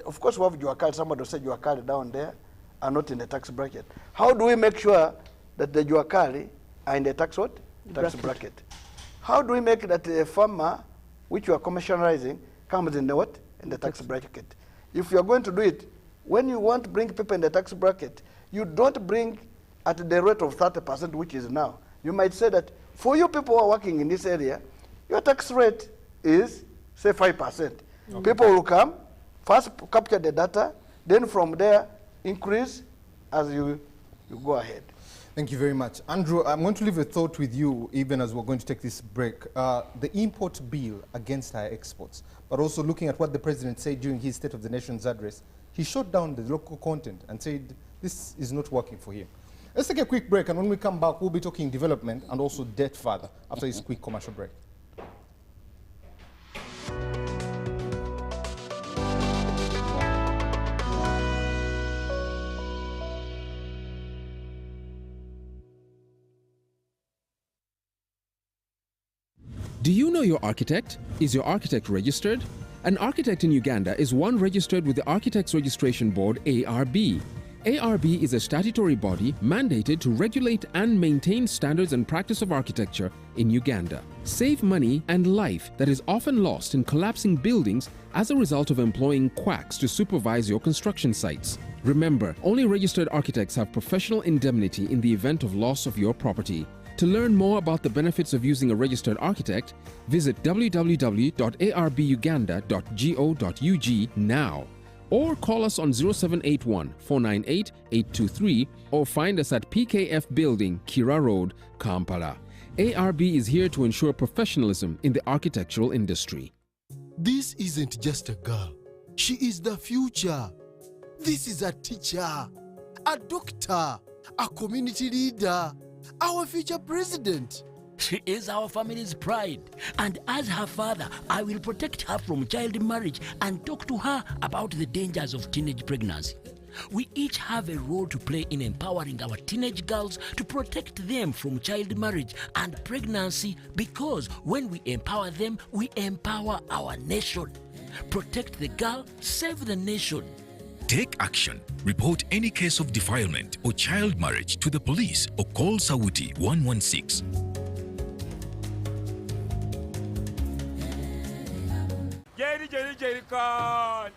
[SPEAKER 5] of course we have Juakali, somebody will say Juakali down there are not in the tax bracket. How do we make sure that the Juakali are in the tax what? Tax bracket. How do we make that a farmer, which you are commercializing, comes in the what? In the tax bracket. If you are going to do it, when you want to bring people in the tax bracket, you don't bring at the rate of 30%, which is now. You might say that for you people who are working in this area, your tax rate is, say, 5%. People will come, first capture the data, then from there, increase as you go ahead.
[SPEAKER 3] Thank you very much. Andrew, I'm going to leave a thought with you, even as we're going to take this break. The import bill against our exports, but also looking at what the president said during his State of the Nation's address, he shut down the local content and said this is not working for him. Let's take a quick break, and when we come back, we'll be talking development and also debt further after this quick commercial break.
[SPEAKER 9] Do you know your architect? Is your architect registered? An architect in Uganda is one registered with the Architects Registration Board, ARB. ARB is a statutory body mandated to regulate and maintain standards and practice of architecture in Uganda. Save money and life that is often lost in collapsing buildings as a result of employing quacks to supervise your construction sites. Remember, only registered architects have professional indemnity in the event of loss of your property. To learn more about the benefits of using a registered architect, visit www.arbuganda.go.ug now, or call us on 0781 498 823 or find us at PKF Building, Kira Road, Kampala. ARB is here to ensure professionalism in the architectural industry.
[SPEAKER 10] This isn't just a girl. She is the future. This is a teacher, a doctor, a community leader, our future president.
[SPEAKER 11] She is our family's pride, and as her father, I will protect her from child marriage and talk to her about the dangers of teenage pregnancy. We each have a role to play in empowering our teenage girls to protect them from child marriage and pregnancy, because when we empower them, we empower our nation. Protect the girl, save the nation.
[SPEAKER 12] Take action. Report any case of defilement or child marriage to the police or call Sawuti 116.
[SPEAKER 13] Jerry con.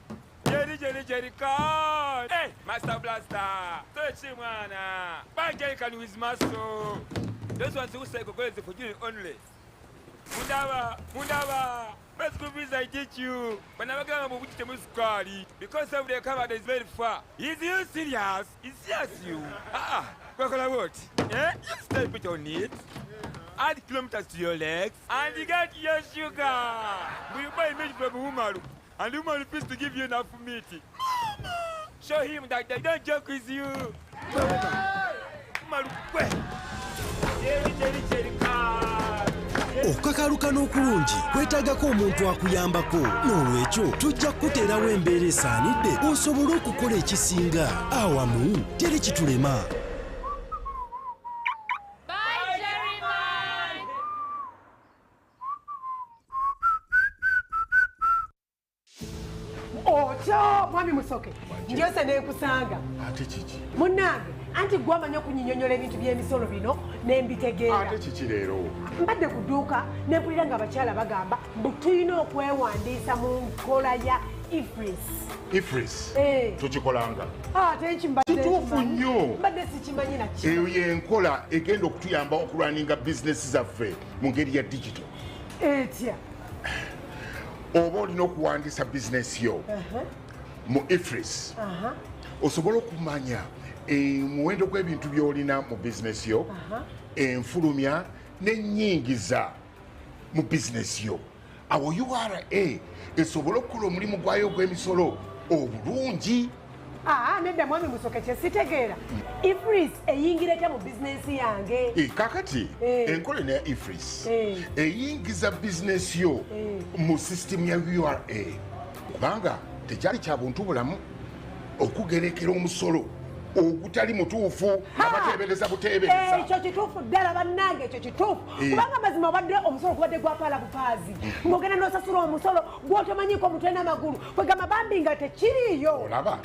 [SPEAKER 13] Jerry con. Hey, Master Blaster. Touch him, Anna. Bang Jerry con with muscle. Those ones who say go for you only. Mundava. Best good I teach you. But I'm going to put them scary because of the cover is very far. Is you serious? It's serious you. Go what? Eh? You stay put on it. Add kilometers to your legs and you get your sugar. You buy meat from Umaru and Umaru refused to give you enough meat. Mama! Show him that they don't joke with you. Umaru, wait. Jerry car.
[SPEAKER 10] Okukakaluka n'okulungi kwetaagako omuntu akuyambako, n'olwekyo tujja kukuteerawo embeera esaanidde osobole okukola ekisinga. Awamu teri kitulema.
[SPEAKER 14] Ocho, mwami musoke. Njose nekusanga.
[SPEAKER 15] Ate kiki?
[SPEAKER 14] Munnange, anti gwe amanyi okunyinyonnyola ebintu by'emisolo bino n'embitegeera.
[SPEAKER 15] Ate kiki leero?
[SPEAKER 14] Mbadde ku dduuka ne mpulira ng'abakyala bagamba mbu tulina okwewandiisa mu nkola ya
[SPEAKER 15] IFRIS. Tukikolanga.
[SPEAKER 14] Ate
[SPEAKER 15] kituufu nnyo.
[SPEAKER 14] mbadde sikimanyi nakyo.
[SPEAKER 15] Eyo y'enkola egenda okutuyamba okulwaninga bizinesi zaffe mu ngeri ya digital.
[SPEAKER 14] Etya.
[SPEAKER 15] Oba olina okuwandiisa bizinesi yo mu IFRIS osobola okumanya omuwendo gw'ebintu by'olina mu bizinesi yo, enfulumya n'ennyingiza mu bizinesi yo. Awo URA esobola okukola omulimu gwayo ogw'emisolo obulungi.
[SPEAKER 14] Nedda mwami musoke kye sitegeera. IFRIS eyingira etya mu bizinesi yange?
[SPEAKER 15] Kakati enkola eno ya IFRIS eyingiza bizinesi yo mu sisitemu ya URA kubanga tekyali kya buntu bulamu okugerekera omusolo ogutali mutuufu abateebereza buteebereza.
[SPEAKER 14] Ekyo kituufu ddala bannange, ekyo kituufu kubanga mazima obadde omusolo gubadde gwapaala bupaazi ng'ogenda n'osasula omusolo gw'otomanyiko omutwe n'amagulu kwegamba bambi nga tekiriiyo.
[SPEAKER 15] Olaba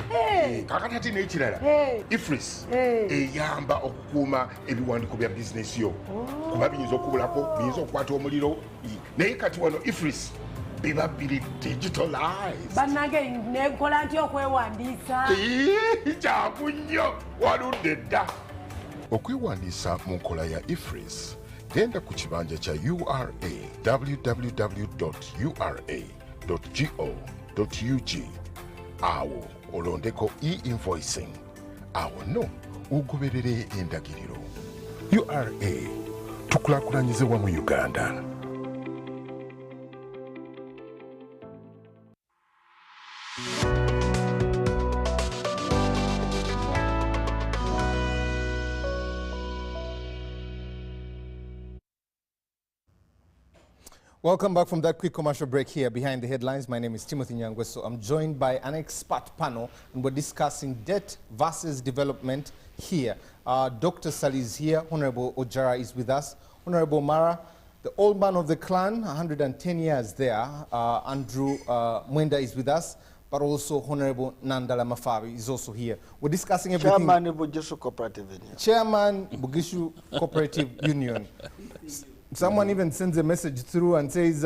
[SPEAKER 15] kakati ate n'ekirala IFRIS eyamba okukuuma ebiwandiiko bya bizinesi yo kuba biyinza okubulako, biyinza okukwata omuliro, naye kati wano IFRIS biba biri digitalized.
[SPEAKER 14] Bannange nenkola ntya okwewandiisa?
[SPEAKER 15] Kyaku nnyo waludde dda. Okwewandiisa mu nkola ya IFRIS genda ku kibanja kya URA www.ura.go.ug awo olondeko e-invoicing awo no ugoberere endagiriro. URA tukulaakulanyize wamu Uganda.
[SPEAKER 3] Welcome back from that quick commercial break here behind the headlines. My name is Timothy Nyangweso. I'm joined by an expert panel and we're discussing debt versus development here. Dr. Sali is here, Honorable Ojara is with us, Honorable Mara, the old man of the clan, 110 years there, Andrew Mwenda is with us, but also Honorable Nandala Mafabi is also here. We're discussing everything.
[SPEAKER 5] Chairman Bugishu Cooperative Union.
[SPEAKER 3] Chairman Bugishu Cooperative Union. Someone even sends a message through and says,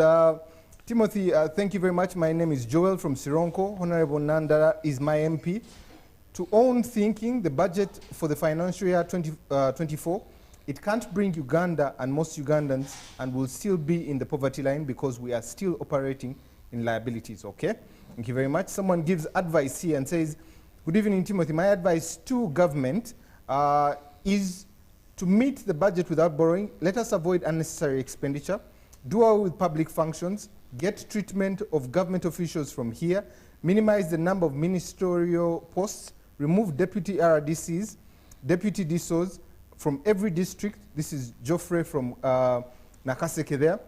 [SPEAKER 3] Timothy, thank you very much. My name is Joel from Sironko. Honorable Nandala is my MP. To own thinking, the budget for the financial year 2024, it can't bring Uganda and most Ugandans and will still be in the poverty line because we are still operating in liabilities, okay? Thank you very much. Someone gives advice here and says, good evening, Timothy. My advice to government is to meet the budget without borrowing. Let us avoid unnecessary expenditure, do away with public functions, get treatment of government officials from here, minimize the number of ministerial posts, remove deputy RDCs, deputy DSOs from every district. This is Geoffrey from Nakaseke there.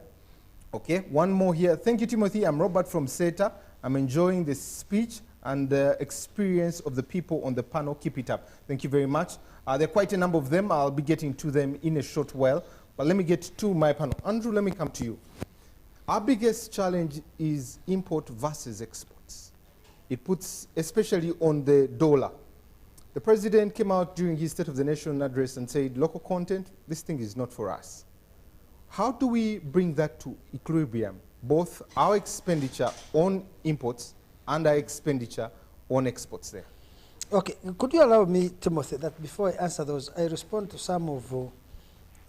[SPEAKER 3] Okay, one more here. Thank you, Timothy. I'm Robert from SETA. I'm enjoying the speech and the experience of the people on the panel. Keep it up. Thank you very much. There are quite a number of them. I'll be getting to them in a short while. But let me get to my panel. Andrew, let me come to you. Our biggest challenge is import versus exports. It puts, especially on the dollar. The president came out during his State of the Nation address and said, local content, this thing is not for us. How do we bring that to equilibrium, both our expenditure on imports and our expenditure on exports there?
[SPEAKER 6] Okay, could you allow me, Timothy, that before I answer those, I respond to some of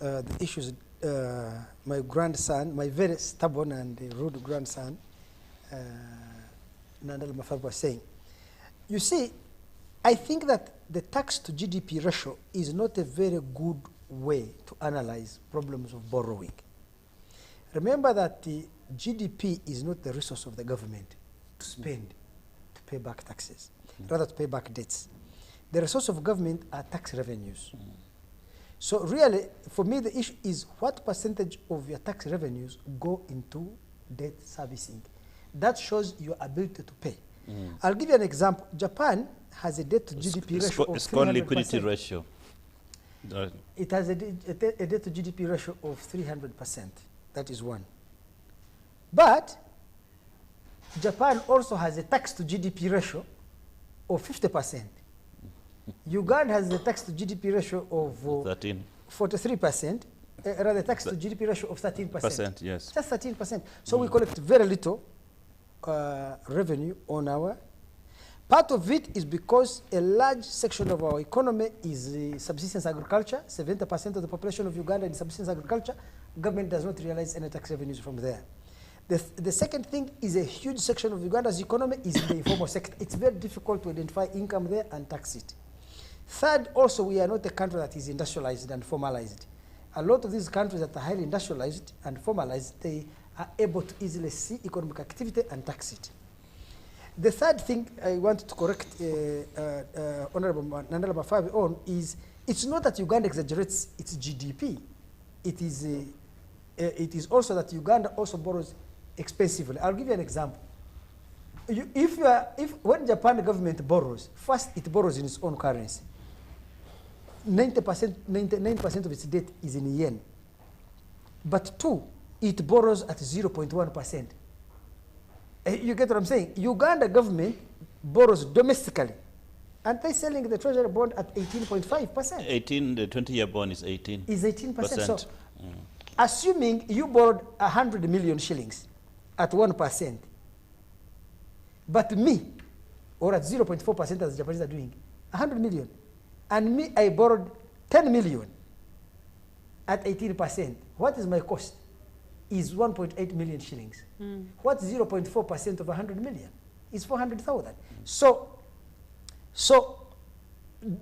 [SPEAKER 6] the issues my grandson, my very stubborn and rude grandson, Nandala Mafab was saying. You see, I think that the tax to GDP ratio is not a very good way to analyze problems of borrowing. Remember that the GDP is not the resource of the government to spend, to pay back taxes, rather to pay back debts. The resource of government are tax revenues. So really, for me, the issue is what percentage of your tax revenues go into debt servicing. That shows your ability to pay. I'll give you an example. Japan has a debt to GDP ratio of 300%. It's called liquidity ratio. It has a debt to GDP ratio of 300%. That is one. But Japan also has a tax to GDP ratio of 50%. Uganda has a tax to GDP ratio of 43%, rather tax to GDP ratio of 13%.
[SPEAKER 7] Yes.
[SPEAKER 6] Just 13%. So we collect very little revenue on our. Part of it is because a large section of our economy is subsistence agriculture. 70% of the population of Uganda is subsistence agriculture. Government does not realize any tax revenues from there. The second thing is a huge section of Uganda's economy is in the informal sector. It's very difficult to identify income there and tax it. Third, also, we are not a country that is industrialized and formalized. A lot of these countries that are highly industrialized and formalized, they are able to easily see economic activity and tax it. The third thing I want to correct Honorable Nandala Mafabi on is it's not that Uganda exaggerates its GDP. It is also that Uganda also borrows expensively. I'll give you an example. When Japan government borrows, first it borrows in its own currency. 99% of its debt is in yen. But two, it borrows at 0.1%. You get what I'm saying? Uganda government borrows domestically, and they're selling the treasury bond at 18.5%.
[SPEAKER 7] 18, the 20-year bond is 18.
[SPEAKER 6] Is 18%. So, assuming you borrowed 100 million shillings at 1%, but me, or at 0.4% as the Japanese are doing, 100 million, and me, I borrowed 10 million at 18%. What is my cost? Is 1.8 million shillings. What's 0.4% of 100 million? Is 400,000. So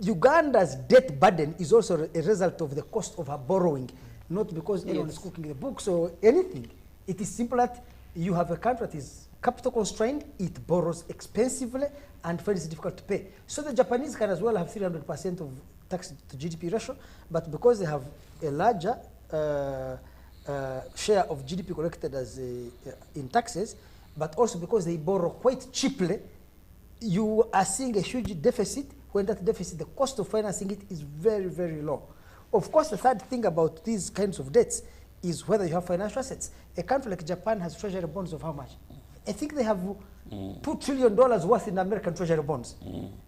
[SPEAKER 6] Uganda's debt burden is also a result of the cost of her borrowing, not because anyone is cooking the books or anything. It is simple that you have a country that is capital constrained, it borrows expensively, and finds it difficult to pay. So the Japanese can as well have 300% of tax to GDP ratio, but because they have a larger share of GDP collected as in taxes, but also because they borrow quite cheaply, you are seeing a huge deficit. When that deficit, the cost of financing it is very, very low. Of course, the third thing about these kinds of debts is whether you have financial assets. A country like Japan has treasury bonds of how much? I think they have $2 trillion worth in American treasury bonds.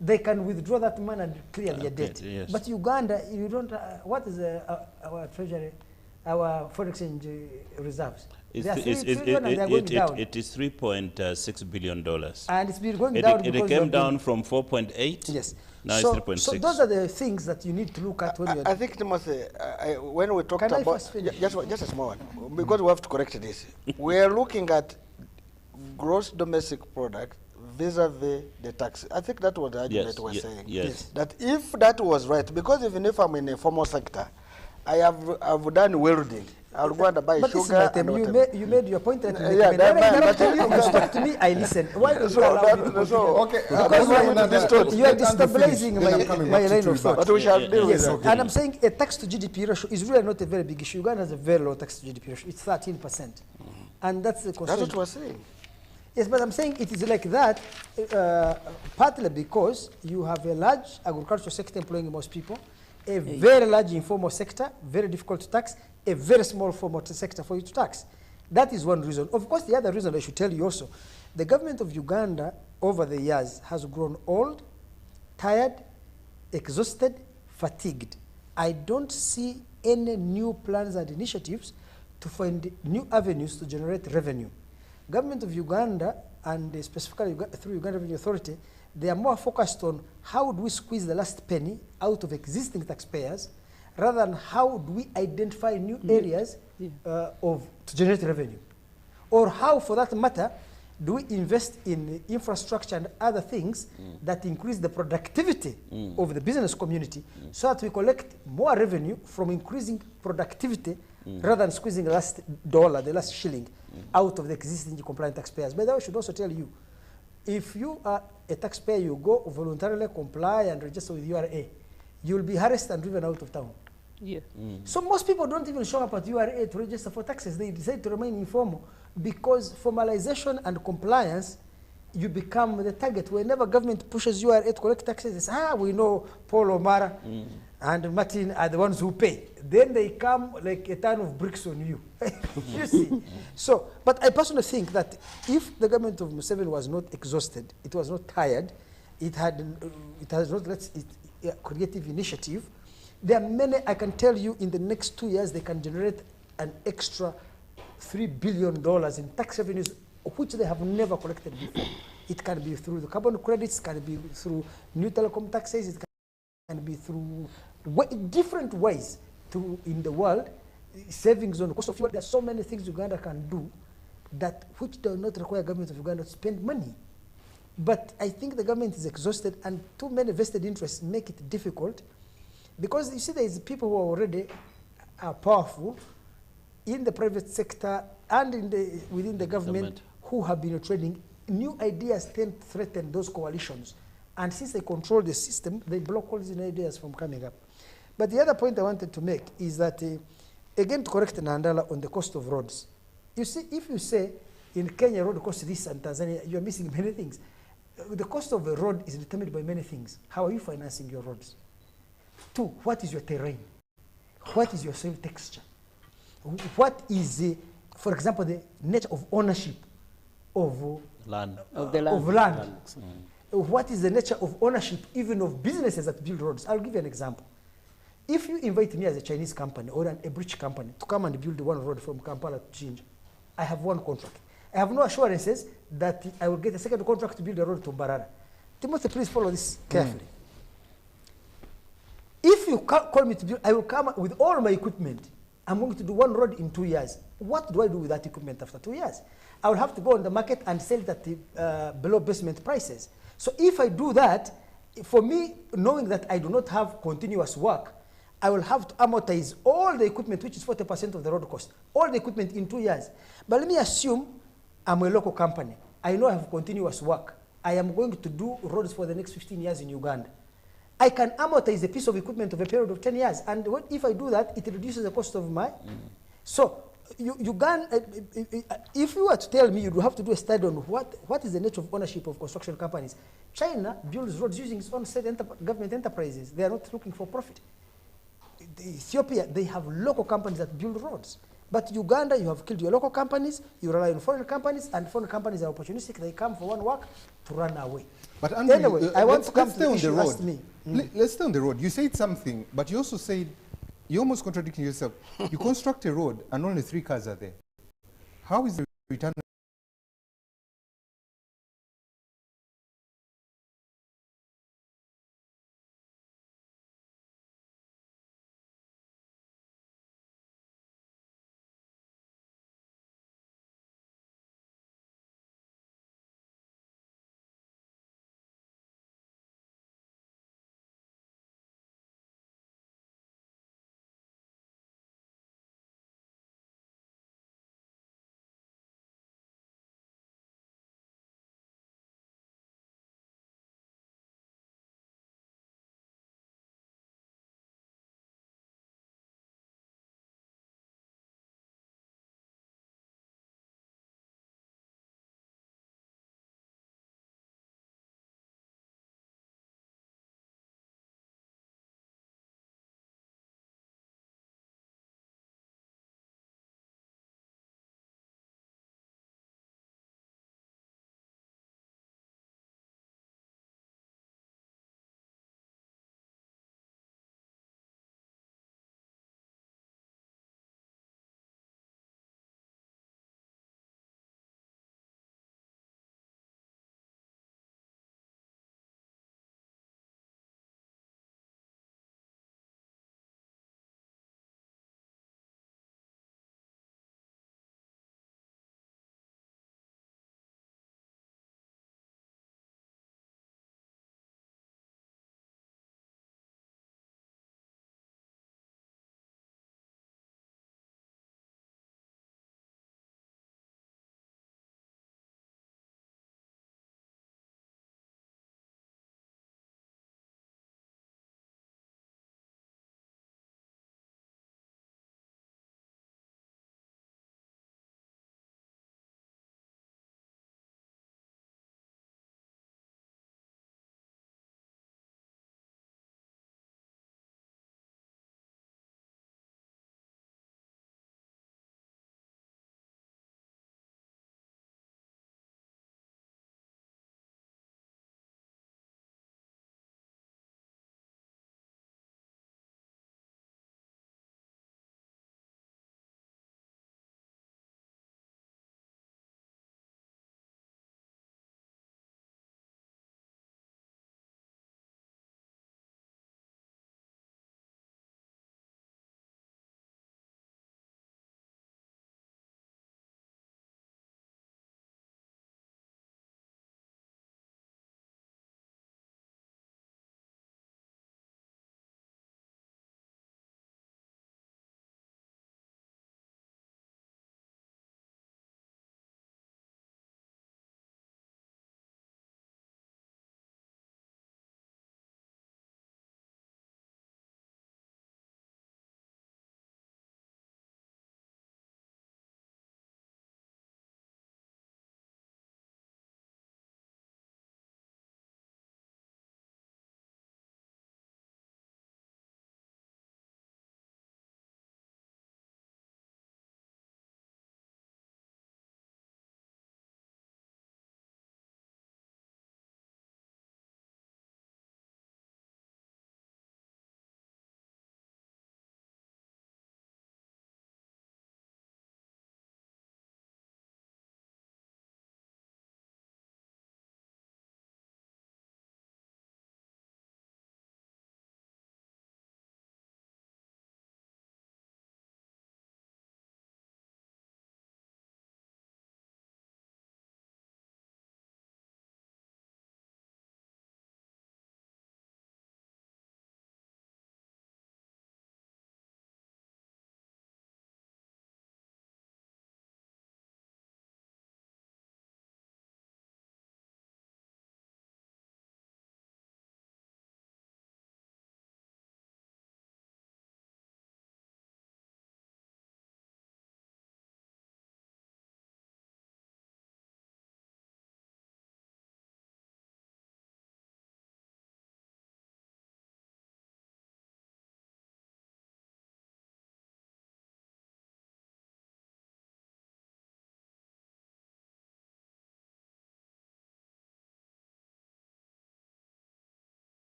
[SPEAKER 6] They can withdraw that money and clear their debt. Yes. But Uganda, you don't. What is our treasury? Our foreign exchange reserves.
[SPEAKER 7] It is $3.6 billion.
[SPEAKER 6] And it's been going down.
[SPEAKER 7] It came down from 4.8.
[SPEAKER 6] Yes.
[SPEAKER 7] Now it's 3.6.
[SPEAKER 6] So those are the things that you need to look at when you're.
[SPEAKER 5] I think, Timothy, when we talked about just a small one, because we have to correct this. We are looking at gross domestic product vis-a-vis the tax. I think that was the argument we're saying.
[SPEAKER 7] Yes.
[SPEAKER 5] That if that was right, because even if I'm in a formal sector, I've done welding. I'll go and buy sugar.
[SPEAKER 6] But you made your point that you spoke to me, I listened. Why don't you allow me to continue?
[SPEAKER 3] Okay,
[SPEAKER 6] because you are destabilizing my line of thought.
[SPEAKER 5] But we shall deal with it.
[SPEAKER 6] And I'm saying a tax to GDP ratio is really not a very big issue. Uganda has a very low tax to GDP ratio. It's 13%. And that's the concern.
[SPEAKER 5] That's what we're saying.
[SPEAKER 6] Yes, but I'm saying it is like that partly because you have a large agricultural sector employing most people, a very large informal sector, very difficult to tax, a very small formal sector for you to tax. That is one reason. Of course, the other reason I should tell you also, the government of Uganda over the years has grown old, tired, exhausted, fatigued. I don't see any new plans and initiatives to find new avenues to generate revenue. Government of Uganda, and specifically through Uganda Revenue Authority, they are more focused on how do we squeeze the last penny out of existing taxpayers, rather than how do we identify new areas to generate revenue. Or how, for that matter, do we invest in infrastructure and other things that increase the productivity of the business community so that we collect more revenue from increasing productivity rather than squeezing the last dollar, the last shilling out of the existing compliant taxpayers. By the way, I should also tell you, if you are a taxpayer, you go voluntarily comply and register with URA, you will be harassed and driven out of town.
[SPEAKER 2] Yeah.
[SPEAKER 6] So most people don't even show up at URA to register for taxes. They decide to remain informal because formalization and compliance you become the target. Whenever government pushes URA to collect taxes, they say, we know Paul Omara and Martin are the ones who pay. Then they come like a ton of bricks on you. You see? So, but I personally think that if the government of Museveni was not exhausted, it was not tired, it has not let it creative initiative, there are many, I can tell you, in the next 2 years, they can generate an extra $3 billion in tax revenues, which they have never collected before. It can be through the carbon credits, it can be through new telecom taxes, it can be through different ways in the world, savings on the cost of fuel. There are so many things Uganda can do that which do not require government of Uganda to spend money. But I think the government is exhausted, and too many vested interests make it difficult, because you see there is people who are already powerful in the private sector and within the government who have been trading. New ideas tend to threaten those coalitions. And since they control the system, they block all these new ideas from coming up. But the other point I wanted to make is that, again, to correct Nandala on the cost of roads. You see, if you say in Kenya road costs this and Tanzania, you're missing many things. The cost of a road is determined by many things. How are you financing your roads? 2, what is your terrain? What is your soil texture? What is, for example, the nature of ownership of
[SPEAKER 16] land?
[SPEAKER 6] Of land. What is the nature of ownership even of businesses that build roads? I'll give you an example. If you invite me as a Chinese company or a British company to come and build one road from Kampala to Jinja, I have one contract. I have no assurances that I will get a second contract to build a road to Mbarara. Timothy, please follow this carefully. If you call me to build, I will come with all my equipment. I'm going to do one road in 2 years. What do I do with that equipment after 2 years? I will have to go on the market and sell it at below basement prices. So if I do that, for me, knowing that I do not have continuous work, I will have to amortize all the equipment, which is 40% of the road cost, all the equipment in 2 years. But let me assume I'm a local company. I know I have continuous work. I am going to do roads for the next 15 years in Uganda. I can amortize a piece of equipment of a period of 10 years. And if I do that, it reduces the cost of my... So if you were to tell me, you would have to do a study on what is the nature of ownership of construction companies. China builds roads using its own state government enterprises. They are not looking for profit. Ethiopia, they have local companies that build roads. But Uganda, you have killed your local companies, you rely on foreign companies, and foreign companies are opportunistic. They come for one work to run away.
[SPEAKER 3] But Andrew,
[SPEAKER 6] anyway, I want to come to the issue.
[SPEAKER 3] Ask me. Let's stay on the road. You said something, but you also said, you're almost contradicting yourself. You construct a road and only 3 cars are there. How is the return